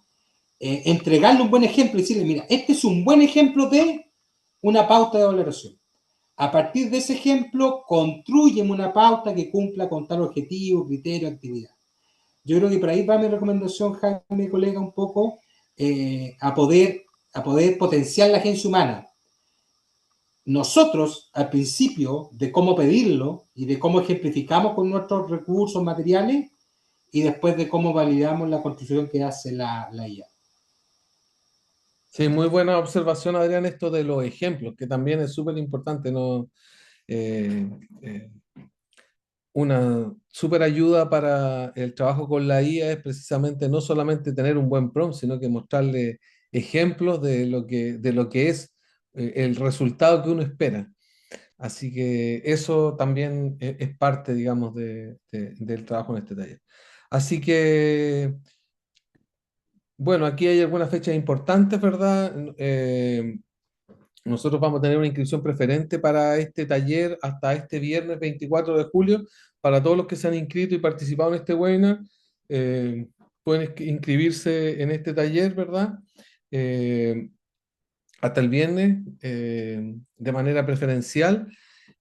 entregarle un buen ejemplo y decirle, mira, este es un buen ejemplo de una pauta de valoración. A partir de ese ejemplo, construyeme una pauta que cumpla con tal objetivo, criterio, actividad. Yo creo que por ahí va mi recomendación, Jaime, colega, un poco a poder potenciar la agencia humana. Nosotros, al principio, de cómo pedirlo y de cómo ejemplificamos con nuestros recursos materiales y después de cómo validamos la construcción que hace la IA. Sí, muy buena observación, Adrián, esto de los ejemplos, que también es súper importante, ¿no? Eh, eh, una súper ayuda para el trabajo con la IA es precisamente no solamente tener un buen prompt, sino que mostrarle ejemplos de lo que es el resultado que uno espera. Así que eso también es parte, digamos, del trabajo en este taller. Así que, bueno, aquí hay algunas fechas importantes, ¿verdad? Nosotros vamos a tener una inscripción preferente para este taller hasta este viernes 24 de julio. Para todos los que se han inscrito y participado en este webinar, eh, pueden inscribirse en este taller, ¿verdad? Eh, hasta el viernes de manera preferencial.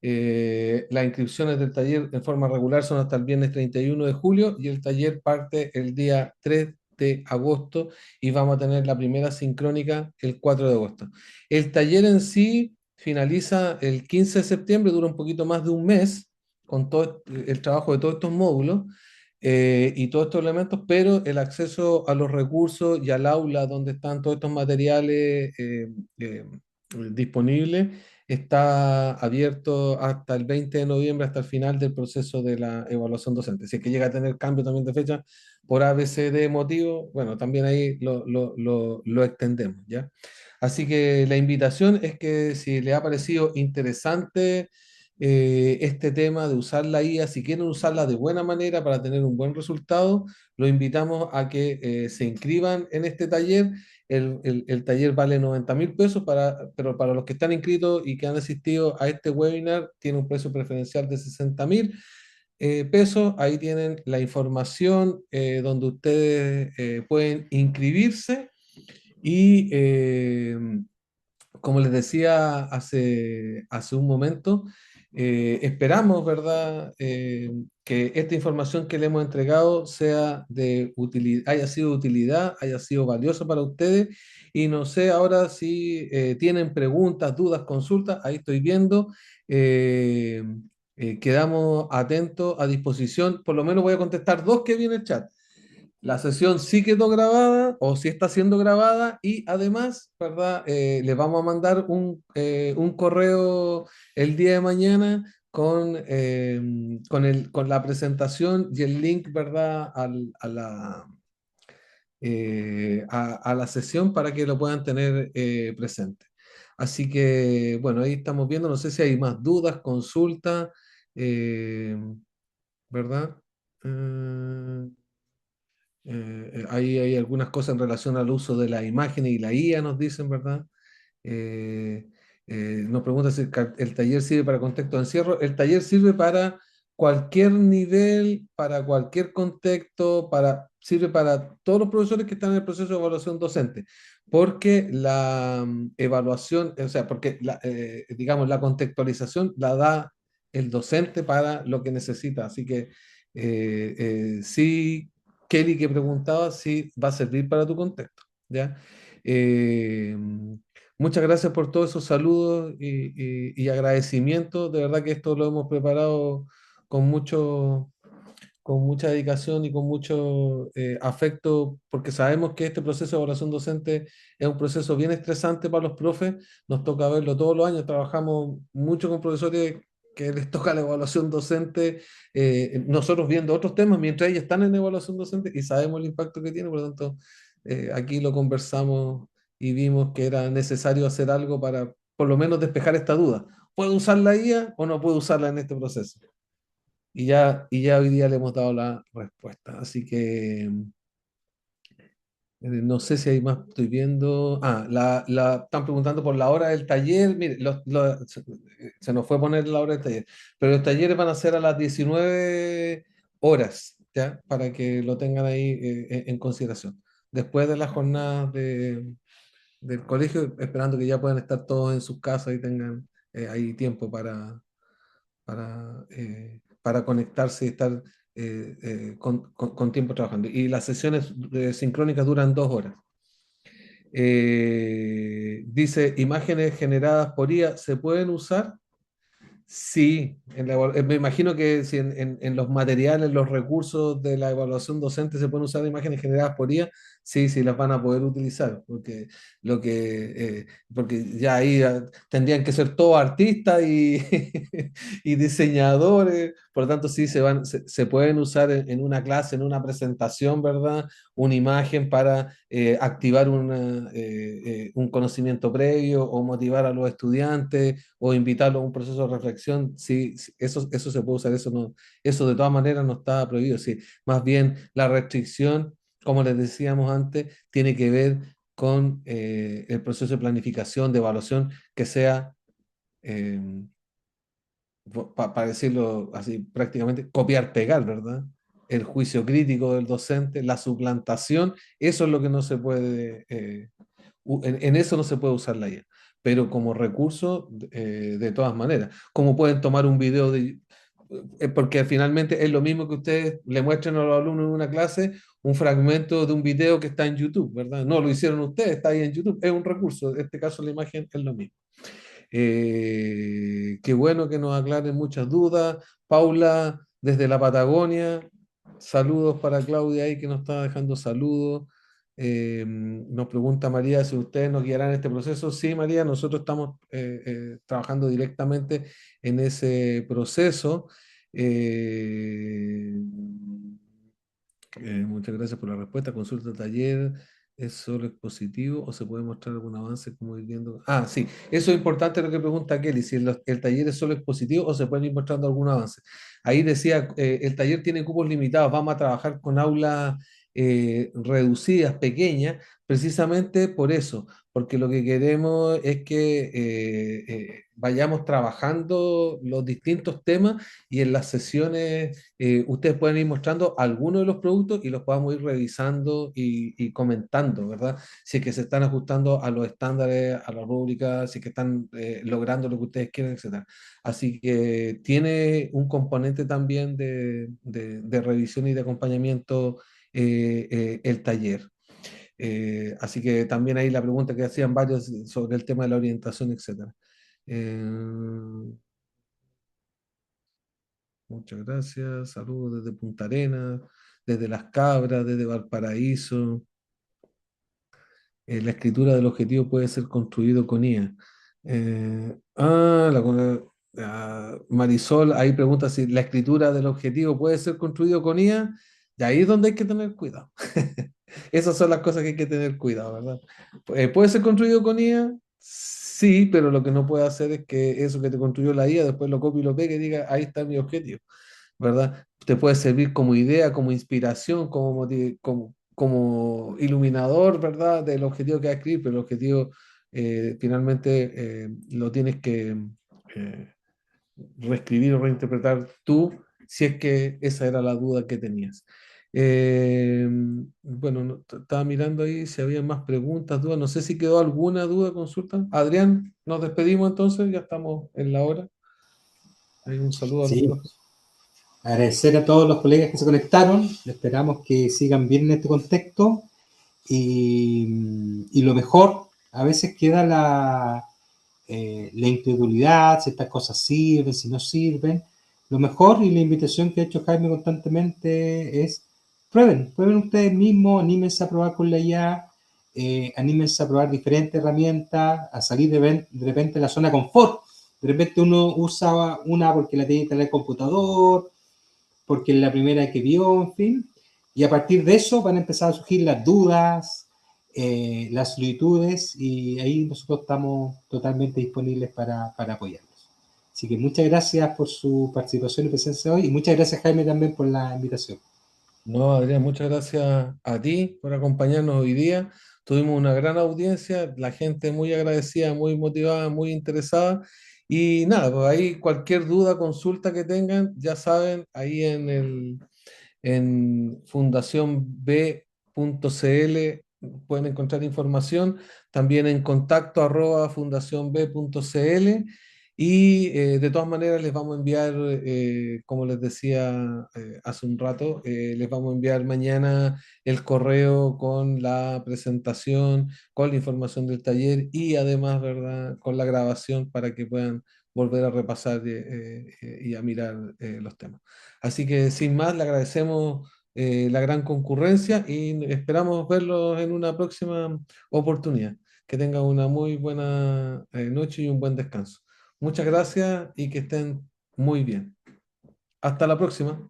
Las inscripciones del taller en forma regular son hasta el viernes 31 de julio y el taller parte el día 3 de agosto y vamos a tener la primera sincrónica el 4 de agosto. El taller en sí finaliza el 15 de septiembre, dura un poquito más de un mes con todo el trabajo de todos estos módulos y todos estos elementos, pero el acceso a los recursos y al aula donde están todos estos materiales eh, disponibles está abierto hasta el 20 de noviembre, hasta el final del proceso de la evaluación docente. Si es que llega a tener cambio también de fecha por ABCD motivo, bueno, también ahí lo extendemos, ¿ya? Así que la invitación es que si le ha parecido interesante este tema de usar la IA, si quieren usarla de buena manera para tener un buen resultado, los invitamos a que se inscriban en este taller. El taller vale 90.000 pesos, pero para los que están inscritos y que han asistido a este webinar, tiene un precio preferencial de 60.000 pesos. Ahí tienen la información donde ustedes pueden inscribirse y como les decía hace un momento, esperamos, ¿verdad?, que esta información que le hemos entregado sea de utilidad, haya sido de utilidad, haya sido valiosa para ustedes. Y no sé ahora si tienen preguntas, dudas, consultas, ahí estoy viendo. eh, quedamos atentos, a disposición. Por lo menos voy a contestar dos que viene el chat. La sesión sí quedó grabada o sí está siendo grabada y además, ¿verdad? Les vamos a mandar un correo el día de mañana con la presentación y el link, ¿verdad? A la sesión para que lo puedan tener presente. Así que, bueno, ahí estamos viendo, no sé si hay más dudas, consultas, eh, ¿verdad? Eh, ahí hay algunas cosas en relación al uso de la imagen y la IA, nos dicen, ¿verdad? Eh, nos pregunta si el taller sirve para contexto de encierro. El taller sirve para cualquier nivel, para cualquier contexto, sirve para todos los profesores que están en el proceso de evaluación docente, porque la evaluación, o sea, porque digamos, la contextualización la da el docente para lo que necesita. Así que sí, Kelly que preguntaba si va a servir para tu contexto, ¿ya? Eh, Muchas gracias por todos esos saludos y agradecimientos. De verdad que esto lo hemos preparado con con mucha dedicación y con mucho afecto, porque sabemos que este proceso de evaluación docente es un proceso bien estresante para los profes. Nos toca verlo todos los años. Trabajamos mucho con profesores que les toca la evaluación docente, nosotros viendo otros temas mientras ellos están en evaluación docente y sabemos el impacto que tiene. Por lo tanto, aquí lo conversamos y vimos que era necesario hacer algo para por lo menos despejar esta duda. ¿Puedo usar la IA o no puedo usarla en este proceso? Y ya hoy día le hemos dado la respuesta. Así que no sé si hay más, estoy viendo. Están preguntando por la hora del taller. Mire, se nos fue a poner la hora del taller, pero los talleres van a ser a las 19 horas, ¿ya? Para que lo tengan ahí en consideración. Después de las jornadas del colegio, esperando que ya puedan estar todos en sus casas y tengan ahí tiempo para conectarse y estar con tiempo trabajando. Y las sesiones sincrónicas duran 2 horas. Dice, imágenes generadas por IA, ¿se pueden usar? Sí, me imagino que si en los materiales, los recursos de la evaluación docente se pueden usar imágenes generadas por IA, sí, sí las van a poder utilizar, porque ya ahí tendrían que ser todos artistas y diseñadores, por lo tanto sí se pueden usar en una clase, en una presentación, ¿verdad? Una imagen para activar un conocimiento previo o motivar a los estudiantes o invitarlo a un proceso de reflexión, sí, sí, eso se puede usar, eso de todas maneras no está prohibido, sí. Más bien la restricción, como les decíamos antes, tiene que ver con el proceso de planificación, de evaluación, que sea, eh, para decirlo así, prácticamente copiar-pegar, ¿verdad? El juicio crítico del docente, la suplantación, eso es lo que no se puede en eso no se puede usar la IA, pero como recurso, de todas maneras. Como pueden tomar un video porque finalmente es lo mismo que ustedes le muestren a los alumnos en una clase un fragmento de un video que está en YouTube, ¿verdad? No lo hicieron ustedes, está ahí en YouTube, es un recurso, en este caso la imagen es lo mismo. Qué bueno que nos aclaren muchas dudas. Paula, desde la Patagonia, saludos para Claudia ahí que nos está dejando saludos. Nos pregunta María si ustedes nos guiarán en este proceso. Sí, María, nosotros estamos trabajando directamente en ese proceso. Eh, Muchas gracias por la respuesta. Consulta taller. ¿Es solo expositivo o se puede mostrar algún avance como ir viendo? Ah, sí, eso es importante lo que pregunta Kelly, si el taller es solo expositivo o se pueden ir mostrando algún avance. Ahí decía, el taller tiene cupos limitados, vamos a trabajar con aulas reducidas, pequeñas, precisamente por eso, porque lo que queremos es que vayamos trabajando los distintos temas y en las sesiones ustedes pueden ir mostrando algunos de los productos y los podamos ir revisando y comentando, ¿verdad? Si es que se están ajustando a los estándares, a las rúbricas, si es que están logrando lo que ustedes quieren, etcétera. Así que tiene un componente también de revisión y de acompañamiento el taller. Así que también ahí la pregunta que hacían varios sobre el tema de la orientación, etcétera. Eh, Muchas gracias. Saludos desde Punta Arenas, desde Las Cabras, desde Valparaíso. La escritura del objetivo puede ser construido con IA. Marisol ahí pregunta si la escritura del objetivo puede ser construido con IA. Y ahí es donde hay que tener cuidado. Esas son las cosas que hay que tener cuidado, ¿verdad? ¿Puede ser construido con IA? Sí, pero lo que no puede hacer es que eso que te construyó la IA después lo copie y lo pegue y diga, ahí está mi objetivo. ¿Verdad? Te puede servir como idea, como inspiración, como iluminador, ¿verdad? Del objetivo que vas a escribir, pero el objetivo finalmente lo tienes que eh, reescribir o reinterpretar tú, si es que esa era la duda que tenías. Bueno, estaba mirando ahí si había más preguntas, dudas. No sé si quedó alguna duda, consulta. Adrián, nos despedimos entonces, ya estamos en la hora. Hay un saludo a los Sí, profes. agradecer a todos los colegas que se conectaron. Esperamos que sigan bien en este contexto. Y lo mejor, a veces queda la incredulidad, si estas cosas sirven, si no sirven. Lo mejor y la invitación que ha hecho Jaime constantemente es prueben ustedes mismos, anímense a probar con la IA, anímense a probar diferentes herramientas, a salir de repente de la zona de confort. De repente uno usa una porque la tiene en el computador, porque es la primera que vio, en fin. Y a partir de eso van a empezar a surgir las dudas, las solicitudes, y ahí nosotros estamos totalmente disponibles para apoyarlos. Así que muchas gracias por su participación y presencia hoy, y muchas gracias, Jaime, también por la invitación. No, Adrián, muchas gracias a ti por acompañarnos hoy día. Tuvimos una gran audiencia, la gente muy agradecida, muy motivada, muy interesada. Y nada, pues ahí cualquier duda, consulta que tengan, ya saben, ahí en fundacionb.cl pueden encontrar información, también en contacto arroba fundacionb.cl y de todas maneras les vamos a enviar, como les decía hace un rato, les vamos a enviar mañana el correo con la presentación, con la información del taller y además, ¿verdad?, con la grabación para que puedan volver a repasar y a mirar los temas. Así que sin más, le agradecemos la gran concurrencia y esperamos verlos en una próxima oportunidad. Que tengan una muy buena noche y un buen descanso. Muchas gracias y que estén muy bien. Hasta la próxima.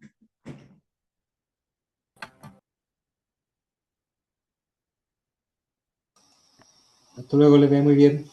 Hasta luego, les veo muy bien.